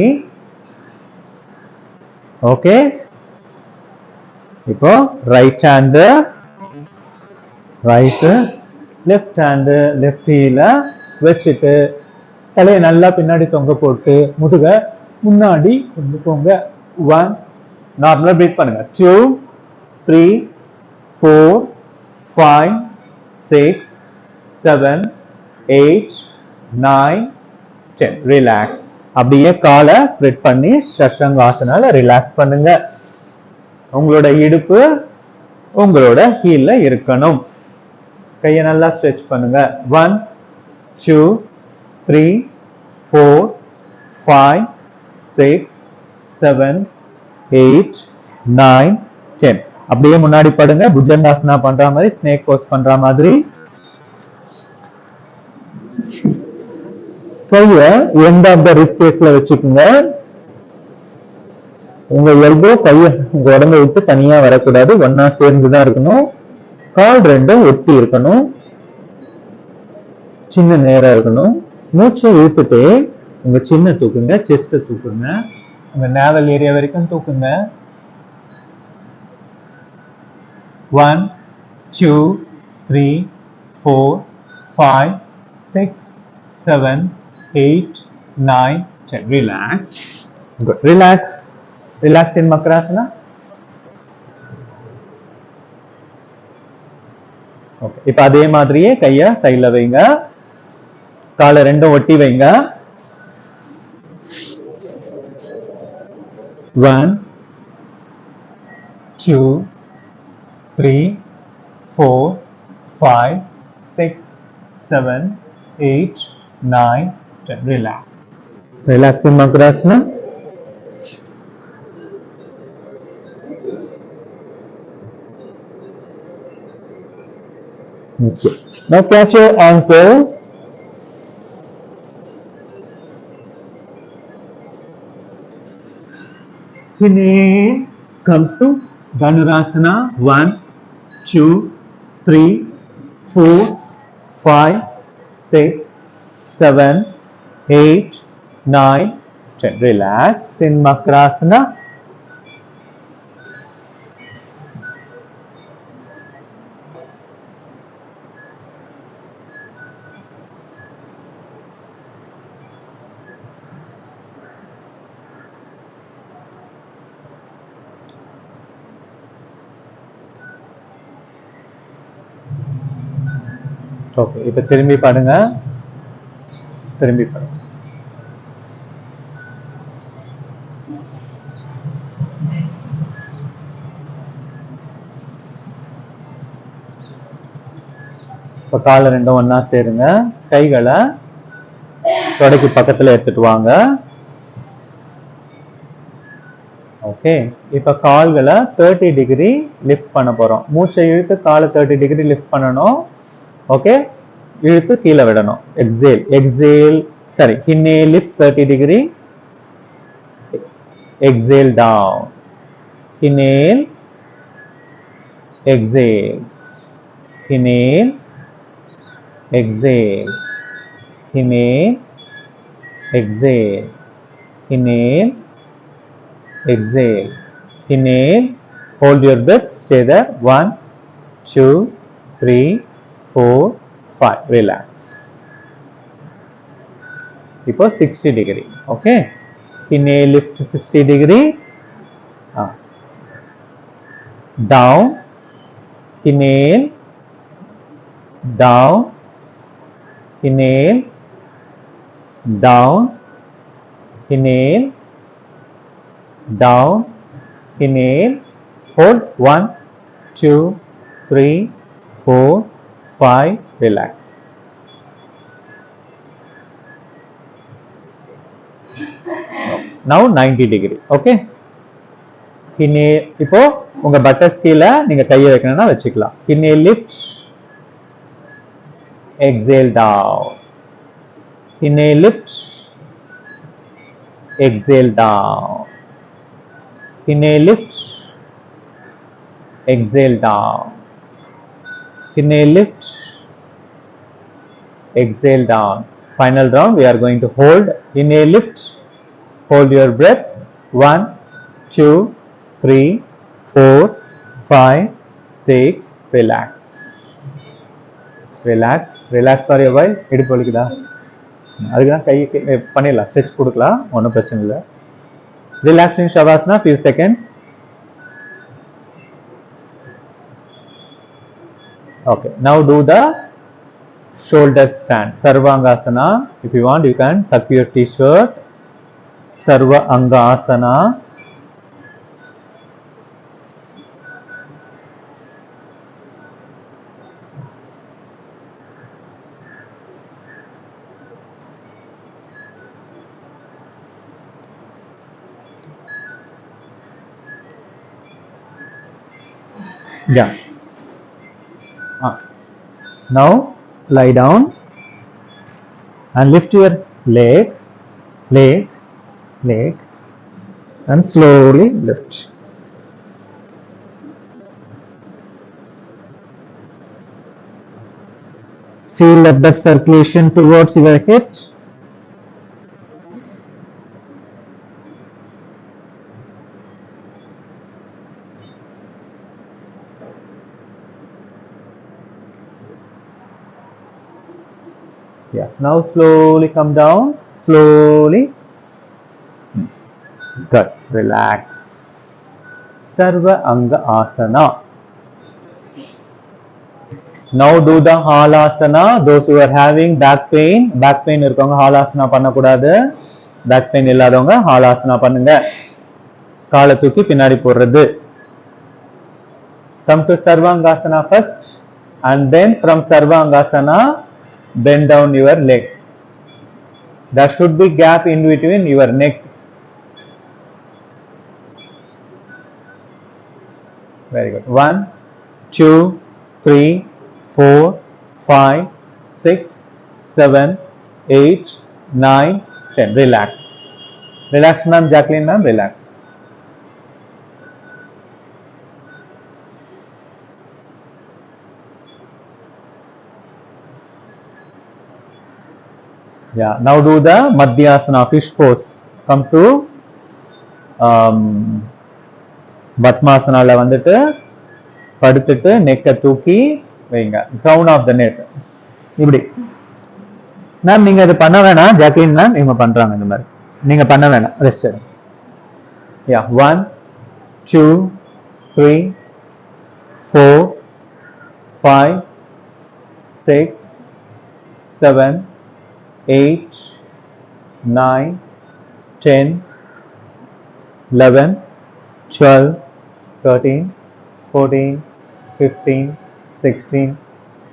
Okay, இப்போ right hand right, left hand left ஹீல வச்சுட்டு தலையை நல்லா பின்னாடி தொங்க போட்டு முதுக முன்னாடி கொண்டு போங்க. 1 நார்மலா பிரீத் பண்ணுங்க. 2 3 4 5 6 7 8 9 10. ரிலாக்ஸ். அப்படியே காலை ஸ்ப்ரெட் பண்ணி சஷ்டாங்காசனால ரிலாக்ஸ் பண்ணுங்க. உங்களோட இடுப்பு உங்களோட ஹீல்ல இருக்கணும். கையை நல்லா ஸ்ட்ரெச் பண்ணுங்க. 1 2 3 4 5 6 7 8 9 10. அப்படியே முன்னாடி படுங்க. புஜங்காசனா பண்ற மாதிரி, ஸ்னேக் போஸ் பண்ற மாதிரி. கைய எண்ட் ஆஃப் த ரிஸ்ட் பேஸ்ல வச்சுக்கோங்க. உங்க எல்போ கைய உங்க உடம்பை விட்டு தனியா வரக்கூடாது, ஒன்னா சேர்ந்துதான் இருக்கணும். கால் ரெண்டும் ஒட்டி இருக்கணும், சின்ன நேரம் இருக்கணும். மூச்சை இழுத்துட்டு உங்க சின்ன தூக்குங்க, செஸ்ட தூக்குங்க, உங்க நேவல் ஏரியா வரைக்கும் தூக்குங்க. 1 2 3 4 5 6 7 8 9 10. Relax. Good. Relax. Relax in Makrasana. Okay. இப்ப அதே மாதிரியே கைய சைடுல வைங்க, காலை ரெண்டும் ஒட்டி வைங்க. 1 2 3 4 5 6 7 8 9 10. Relax. Relax in Makrasana. Okay. Now catch your ankle. Inhale. Come to Dhanurasana. 1 2 3 4 5 6 7 8 9 10. Relax in Makrasana. Okay, இப்ப திரும்பி பாருங்க, திரும்பி பாருங்க. இப்ப கால ரெண்டும் ஒன்னா சேருங்க. கைகளை தொடைக்கு பக்கத்துல எடுத்துட்டு வாங்க. ஓகே, இப்ப கால்களை 30 டிகிரி லிஃப்ட் பண்ண போறோம். மூச்சை இழுத்து காலை 30 டிகிரி லிஃப்ட் பண்ணணும். ஓகே, இழுத்து கீழே விடணும். எக்ஸேல் எக்ஸேல், சரி, inhale lift 30 degree, exhale down, inhale exhale, inhale exhale, inhale exhale, inhale exhale, inhale, hold your breath, stay there. 1, 2, 3, 4, 5. Relax. Now 60 degree. Okay. Inhale, lift 60 degree. Down. Inhale. Down. Inhale. Down. Inhale. Down. Inhale. Hold. 1, 2, 3, 4, 5. Relax. Now 90 degree. Okay. Inhale. இப்போ உங்க பட்டர்ஸ் கீழே நீங்க கையை வைக்கணும்னா வச்சுக்கலாம். Inhale, lift. Exhale, down. Inhale, lift. Exhale, down. Inhale, lift. Exhale, down. Inhale, lift. Exhale, down. Final round, we are going to hold. Inhale, lift. Hold your breath. 1, 2, 3, 4, 5, 6. Relax. Relax. Relax for a while. இடுப்பு வலிக்குதா? அதுக்கு தான் கை பண்ணிடலாம், stretch கொடுக்கலாம், ஒன்றும் பிரச்சனை இல்லை. Relax in Shavasana, few seconds. Okay, now do the shoulder stand, Sarvangasana. If you want, you can tuck your t-shirt. Sarva Anga Asana. Yeah. Now lie down and lift your leg, and slowly lift. Feel the blood circulation towards your head. Yeah. Now slowly come down. Slowly. Good. Relax. Sarva Anga Asana. Now do the Halasana. Those who are having back pain இருக்கவங்க Halasana பண்ணக்கூடாது. Back pain இல்லாதவங்க Halasana பண்ணுங்க. காலை தூக்கி பின்னாடி போடுறது. Come to Sarvangasana first, and then from Sarvangasana bend down your leg. There should be gap in between your neck. Very good. 1, 2, 3, 4, 5, 6, 7, 8, 9, 10. Relax. Relax, ma'am. Jacqueline, ma'am. Relax. Yeah. Now do the Madhyasana, fish pose. Come to பத்மாசனால வந்துட்டு படுத்துட்டு நெக்கை தூக்கி வைங்க. Crown of the neck. இப்படி. Ma'am நீங்க அது பண்ண வேணாம், Jacqueline ma'am இவங்க பண்றாங்க இந்த மாதிரி. நீங்க பண்ண வேணாம், ரெஸ்ட். யா. 1, 2, 3, 4, 5, 6, 7, 8, 9, 10, 11, 12, 13, 14, 15, 16,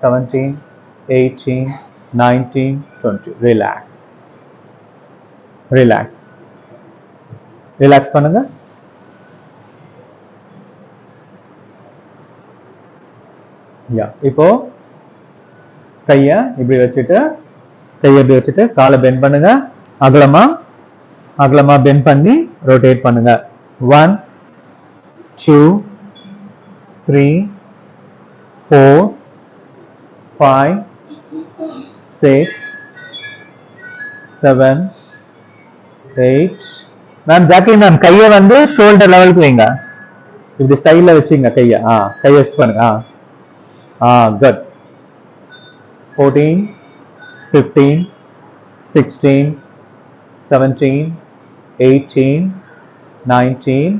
17, 18, 19, 20. Relax. Relax. Relax பண்ணுங்க. யா. இப்போ கையை இப்படி வச்சுட்டு காலை பெண்ட் பண்ணுங்க. அகலமா பெண்ட் பண்ணி ரொட்டேட் பண்ணுங்க. 1, 2, 3, 4, 5, 6, 7, 8. மேம் ஜாக்லின் மேம் கையை வந்து ஷோல்டர் லெவலுக்கு வைங்க. இப்படி சைடில் வச்சுங்க கையை. கையை வச்சு பண்ணுங்க. குட். 14, 15, 16, 17, 18, 19,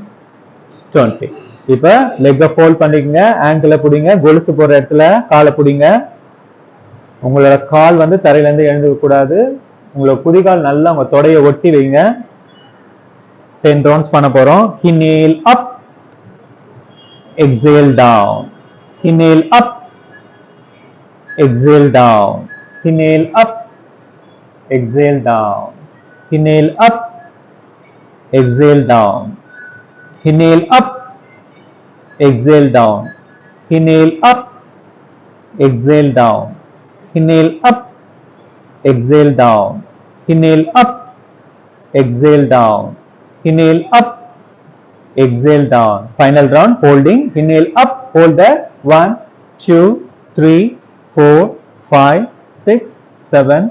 20. இப்ப லெக்க ஃபோல்ட் பண்ணிக்கங்க, ஆங்கிள பிடிங்க, கொலுசு போற இடத்துல காலை பிடிங்க. உங்களோட கால் வந்து தரையில இருந்து எழுந்துக்க கூடாது. உங்களோட குதிகால் நல்லா உங்க தொடைய ஒட்டி வைங்க. 10 rounds பண்ண போறோம். Inhale up, exhale down. Inhale up, exhale down. Inhale up, exhale down. Inhale up, exhale down. Inhale up, exhale down. Inhale up, exhale down. Inhale up, exhale down. Inhale up, exhale down. Inhale up, exhale down. Final round, holding. Inhale up, hold there. 1, 2, 3, 4, 5, 6, 7,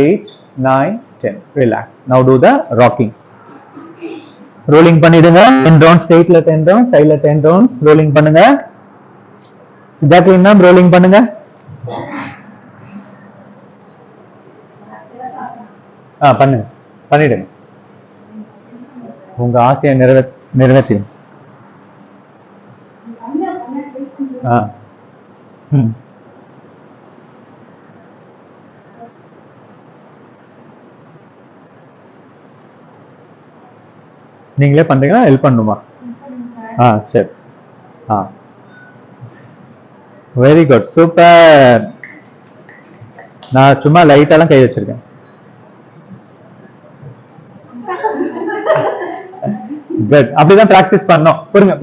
8, 9, 10. Relax. Now do the rocking. Rolling பண்ணிடுங்க. 10 rounds, straightல 10 rounds, sideல 10 rounds. Rolling பண்ணுங்க. Jacqueline ma'am, rolling பண்ணுங்க. பண்ணுங்க, பண்ணிடுங்க. உங்க ஆசையை நிறைவேற்றிடும். நீங்களே பண்றீங்களா, help பண்ணுமா? சரி. Very good, super. நான் சும்மா லைட்டாலாம் கை வச்சிருக்கேன். குட். அப்படிதான் பிராக்டிஸ் பண்ணோம். புரியுங்க,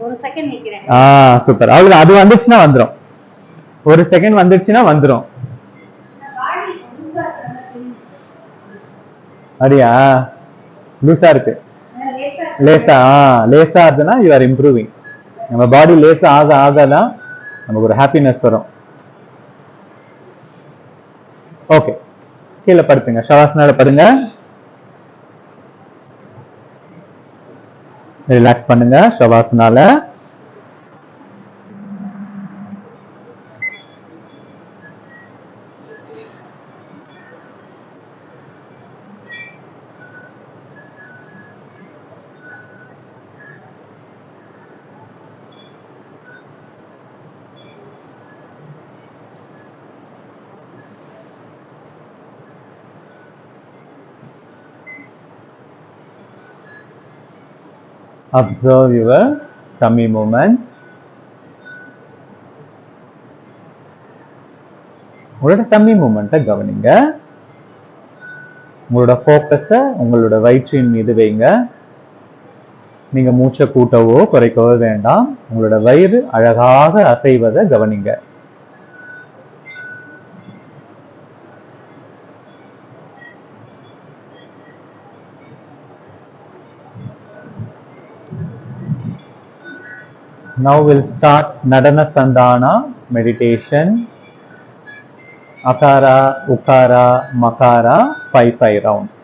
ஒரு செகண்ட் நிக்கிறேன். சூப்பர். அவ்வளவு, அது வந்துச்சுன்னா வந்துரும். ஒரு செகண்ட் வந்துச்சுன்னா வந்துரும். அப்படியா? லூசா இருக்கு. லேசா இருக்குன்னா யூ ஆர் இம்ப்ரூவிங். நம்ம பாடி லேசா ஆகதான் நமக்கு ஒரு ஹாப்பினஸ் வரும். ஓகே, கீழே படுத்துங்க, ஷவாசனால படுங்க. ரிலாக்ஸ் பண்ணுங்க ஷவாசனால. Observe your tummy movements. உங்களோட டம்மி மூமெண்ட்டை கவனிங்க. உங்களோட ஃபோக்கஸை உங்களோட வயிற்றின் மீது வைங்க. நீங்க மூச்சை கூட்டவோ குறைக்கவோ வேண்டாம். உங்களோட வயிறு அழகாக அசைவதை கவனிங்க. Now we'll start Nadana Sandhana meditation. Akara, Ukara, Makara, 5 rounds.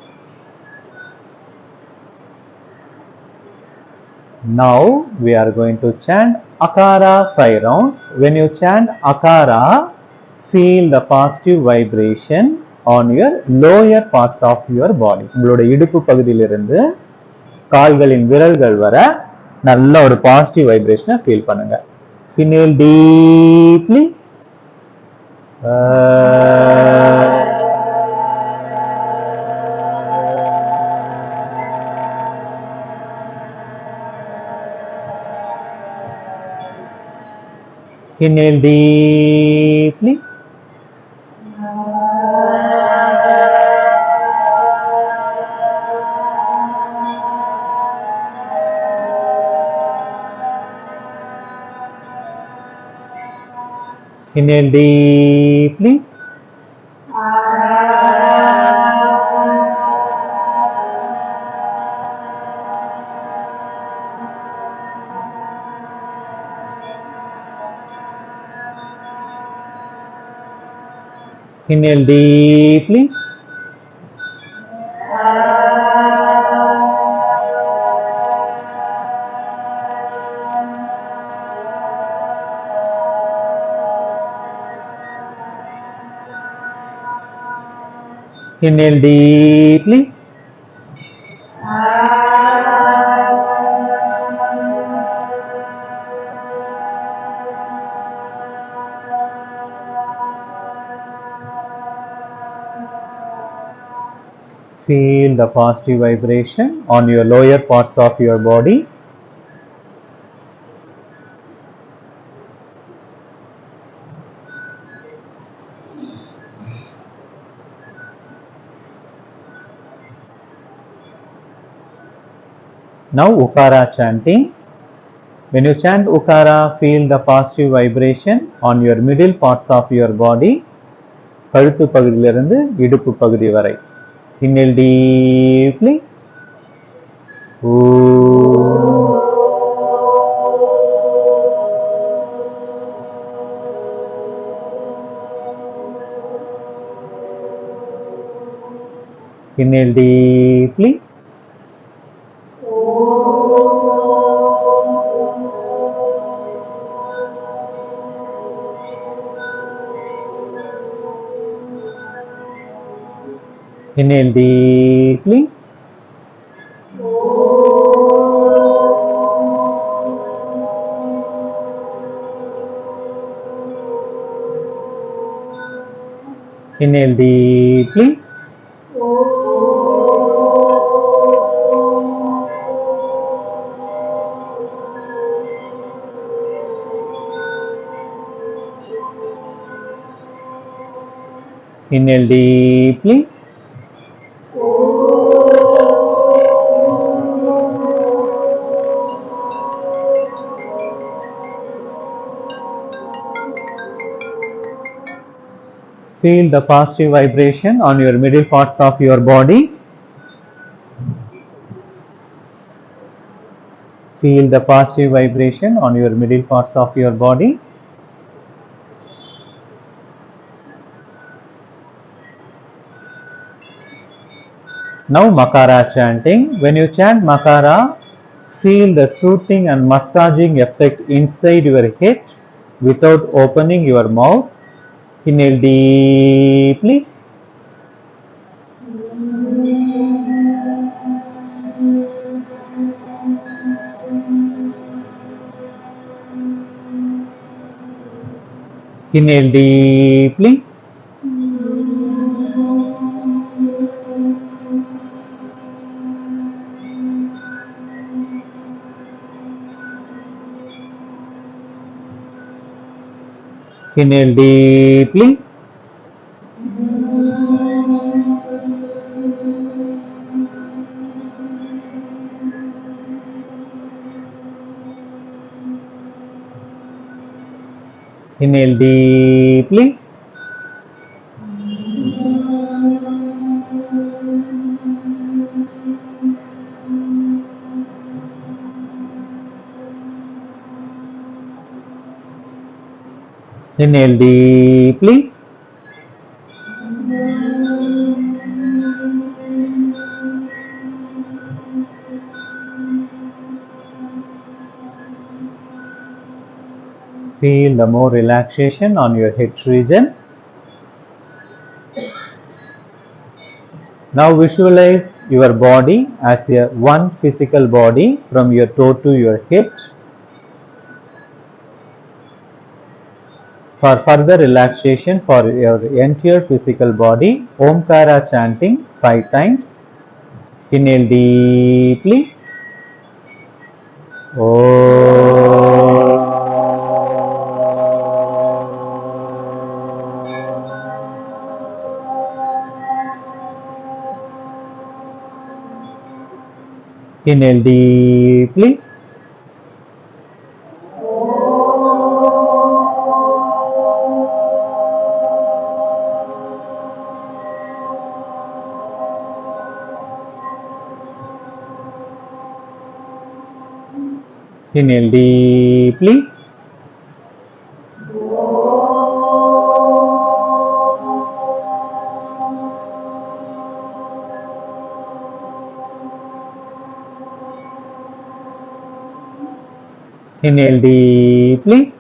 Now we are going to chant Akara 5 rounds. When you chant Akara, feel the positive vibration on your lower parts of your body. உங்களோட இடுப்பு பகுதியிலிருந்து கால்களின் விரல்கள் வர நல்ல ஒரு positive வைப்ரேஷனை feel பண்ணுங்க. Inhale deeply. Inhale deeply. Inhale deeply. Inhale deeply. Inhale deeply. Feel the positive vibration on your lower parts of your body. Now Ukara chanting. When you chant Ukara, feel the positive vibration on your middle parts of your body. கழுத்து பகுதியிலிருந்து இடுப்பு பகுதி வரை. Inhale deeply. Inhale deeply. Inhale deeply. Inhale deeply. Inhale deeply. Feel the positive vibration on your middle parts of your body. Feel the positive vibration on your middle parts of your body. Now Makara chanting. When you chant Makara, feel the soothing and massaging effect inside your head without opening your mouth. Inhale deeply. Inhale deeply. Inhale deeply. Inhale deeply. Inhale deeply. Feel the more relaxation on your head region. Now visualize your body as a one physical body from your toe to your head. For further relaxation for your entire physical body, Omkara chanting 5 times. Inhale deeply. Inhale deeply. Inhale deeply. Inhale deeply.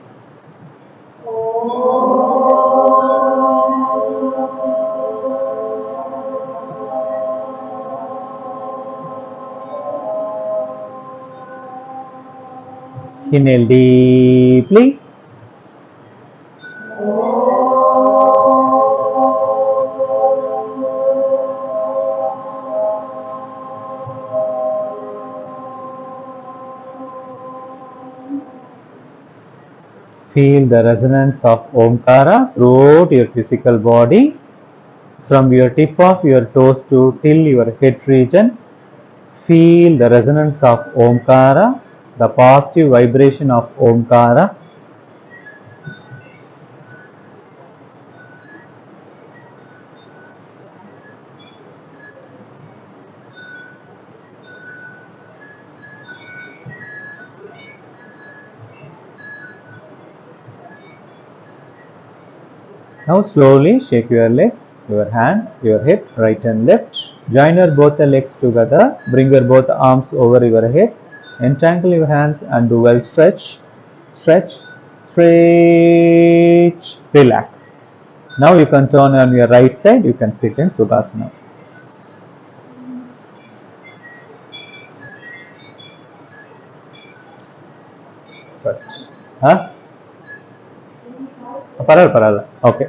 Inhale deeply. Feel the resonance of Omkara throughout your physical body, from your tip of your toes to till your head region. Feel the resonance of Omkara, the positive vibration of Omkara. Now slowly shake your legs, your hand, your head, right and left. Join your both the legs together. Bring your both arms over your head. Entangle your hands and do well stretch, stretch, stretch, relax. Now you can turn on your right side. You can sit in Sukhasana. Huh? Parala. Okay.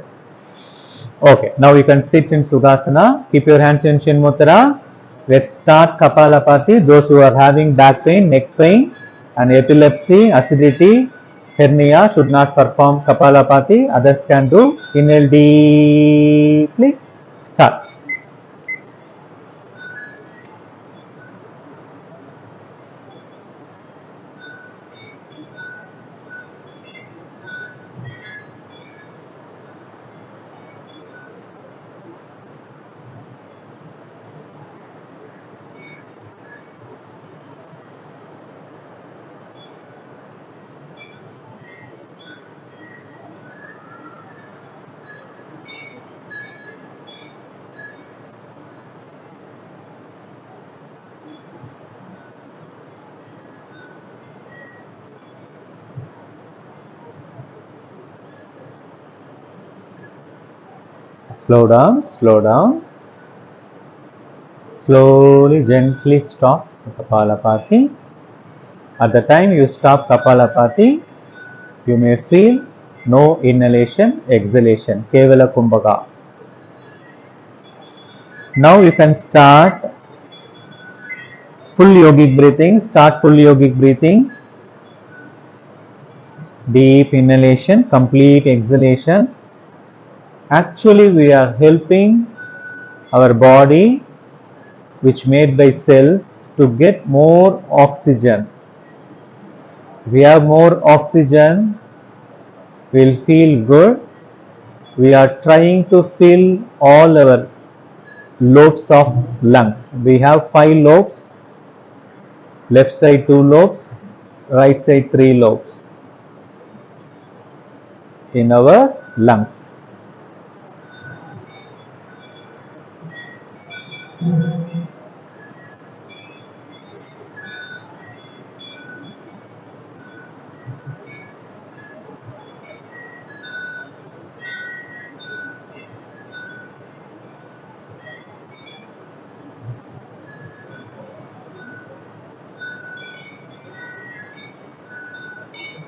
Okay, now you can sit in Sukhasana. Keep your hands in Chin Mudra. Let's start Kapalabhati. Those who are having back pain, neck pain, and epilepsy, acidity, hernia should not perform Kapalabhati. Others can do. Inhale deeply. Start. Slow down, slow down. Slowly, gently stop Kapalabhati. At the time you stop Kapalabhati, you may feel no inhalation, exhalation, Kevala Kumbhaka. Now you can start full yogic breathing. Start full yogic breathing. Deep inhalation, complete exhalation. Actually, we are helping our body, which made by cells, to get more oxygen. If we have more oxygen, we'll feel good. We are trying to fill all our lobes of lungs. We have 5 lobes. Left side 2 lobes, right side 3 lobes in our lungs.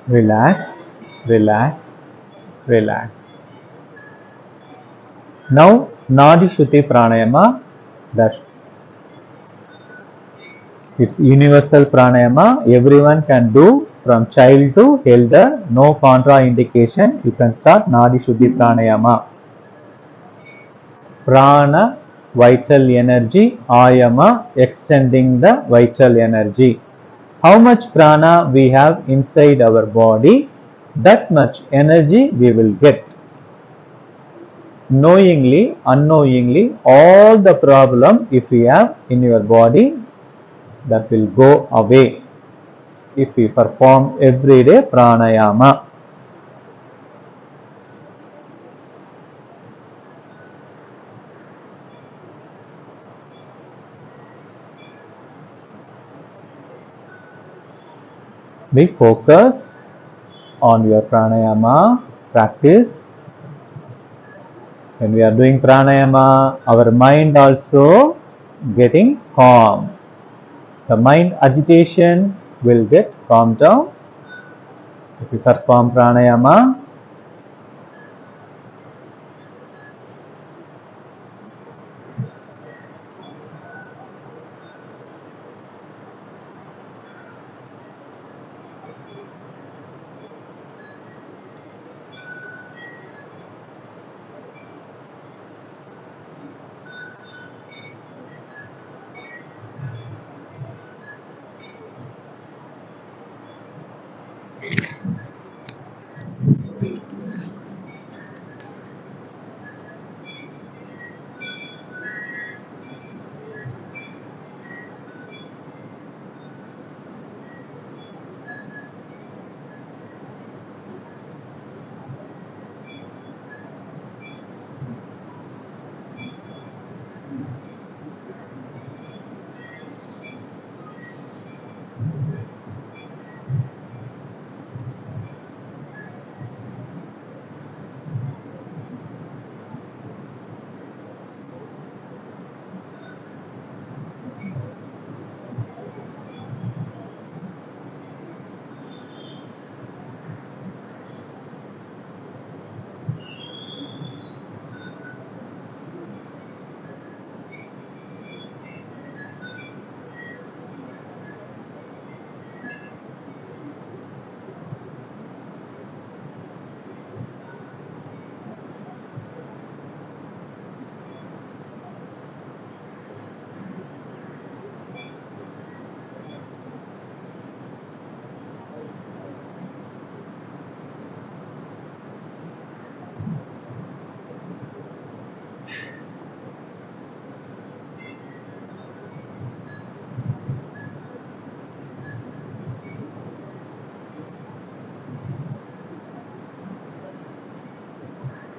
Relax, relax, relax. Now Nadi Shuddhi Pranayama, it's universal pranayama. Everyone can do, from child to elder, no contraindication. You can start Nadi Shuddhi Pranayama. Prana, vital energy, Ayama, extending the vital energy. How much prana we have inside our body, that much energy we will get. Knowingly, unknowingly, all the problem if we have in your body, that will go away if we perform everyday pranayama. Be focus on your pranayama practice. When we are doing pranayama, our mind also getting calm. The mind agitation will get calmed down. If you perform pranayama,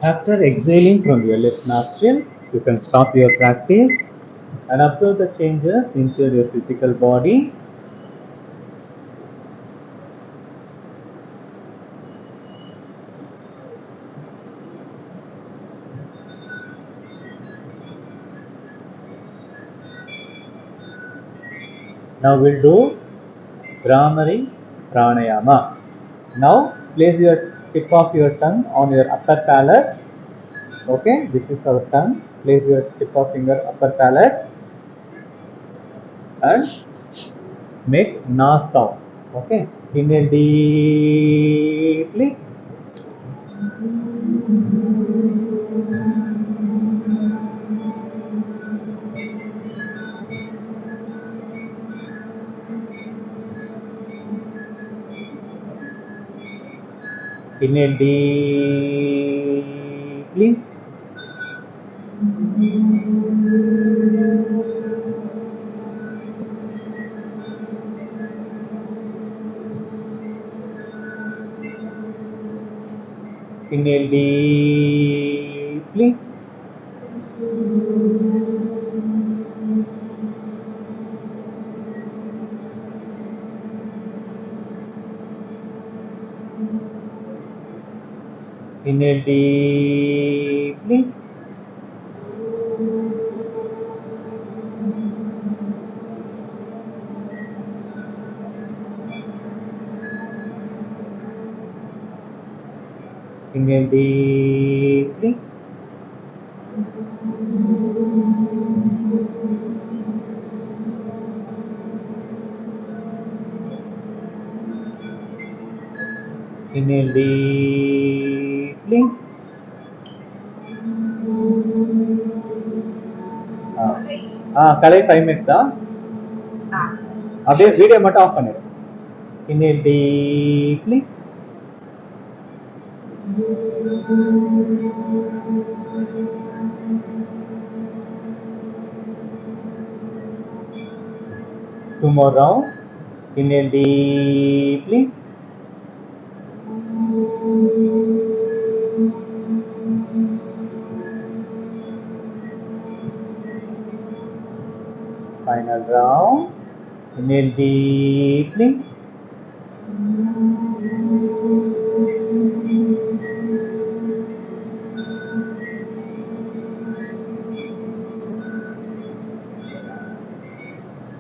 after exhaling from your left nostril, you can stop your practice and observe the changes inside your physical body. Now we'll do Bhramari Pranayama. Now place your tip of your tongue on your upper palate. Okay, this is our tongue. Place your tip of finger upper palate and make na sound. Okay, inhale deeply. Inhale deeply. Inhale deeply. Inhale deeply. Inhale deeply. Inhale deeply. Kalai 5 minutes தான். அப்படியே video மட்டும் of பண்ணிடு. Inhale deeply. Two more rounds. Inhale deeply. Final round. Inhale deeply.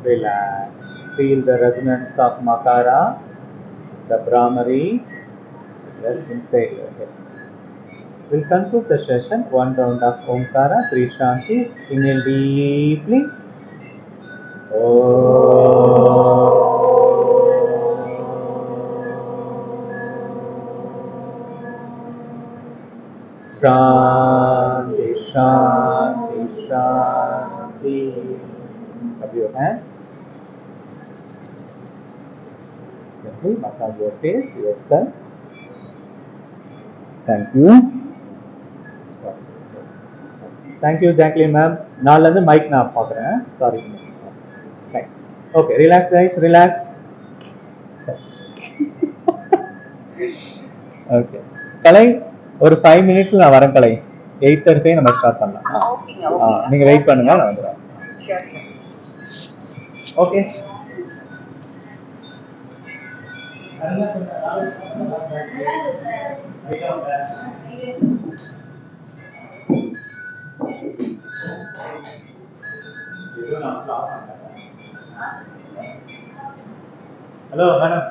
Relax. Feel the resonance of Makara, the Bhramari, Just inside your head. We'll conclude the session. One round of Omkara, 3 Shantis. Inhale deeply. Shanti, Shanti, Shanti. Rub your hands. Gently massage your face, your skull. Thank you. Thank you, Jacqueline ma'am. நாளில் இருந்து mic நான் பார்க்குறேன். Sorry. Okay, relax guys, relax. Okay Kalai, ஒரு 5 மினிட்ஸ்ல நான் வரேன் கலை. 8:30 நம்ம start பண்ணலாம். நீங்க வெயிட் பண்ணுங்க, நான் வந்துடுறேன். ஓகே. Hello madam.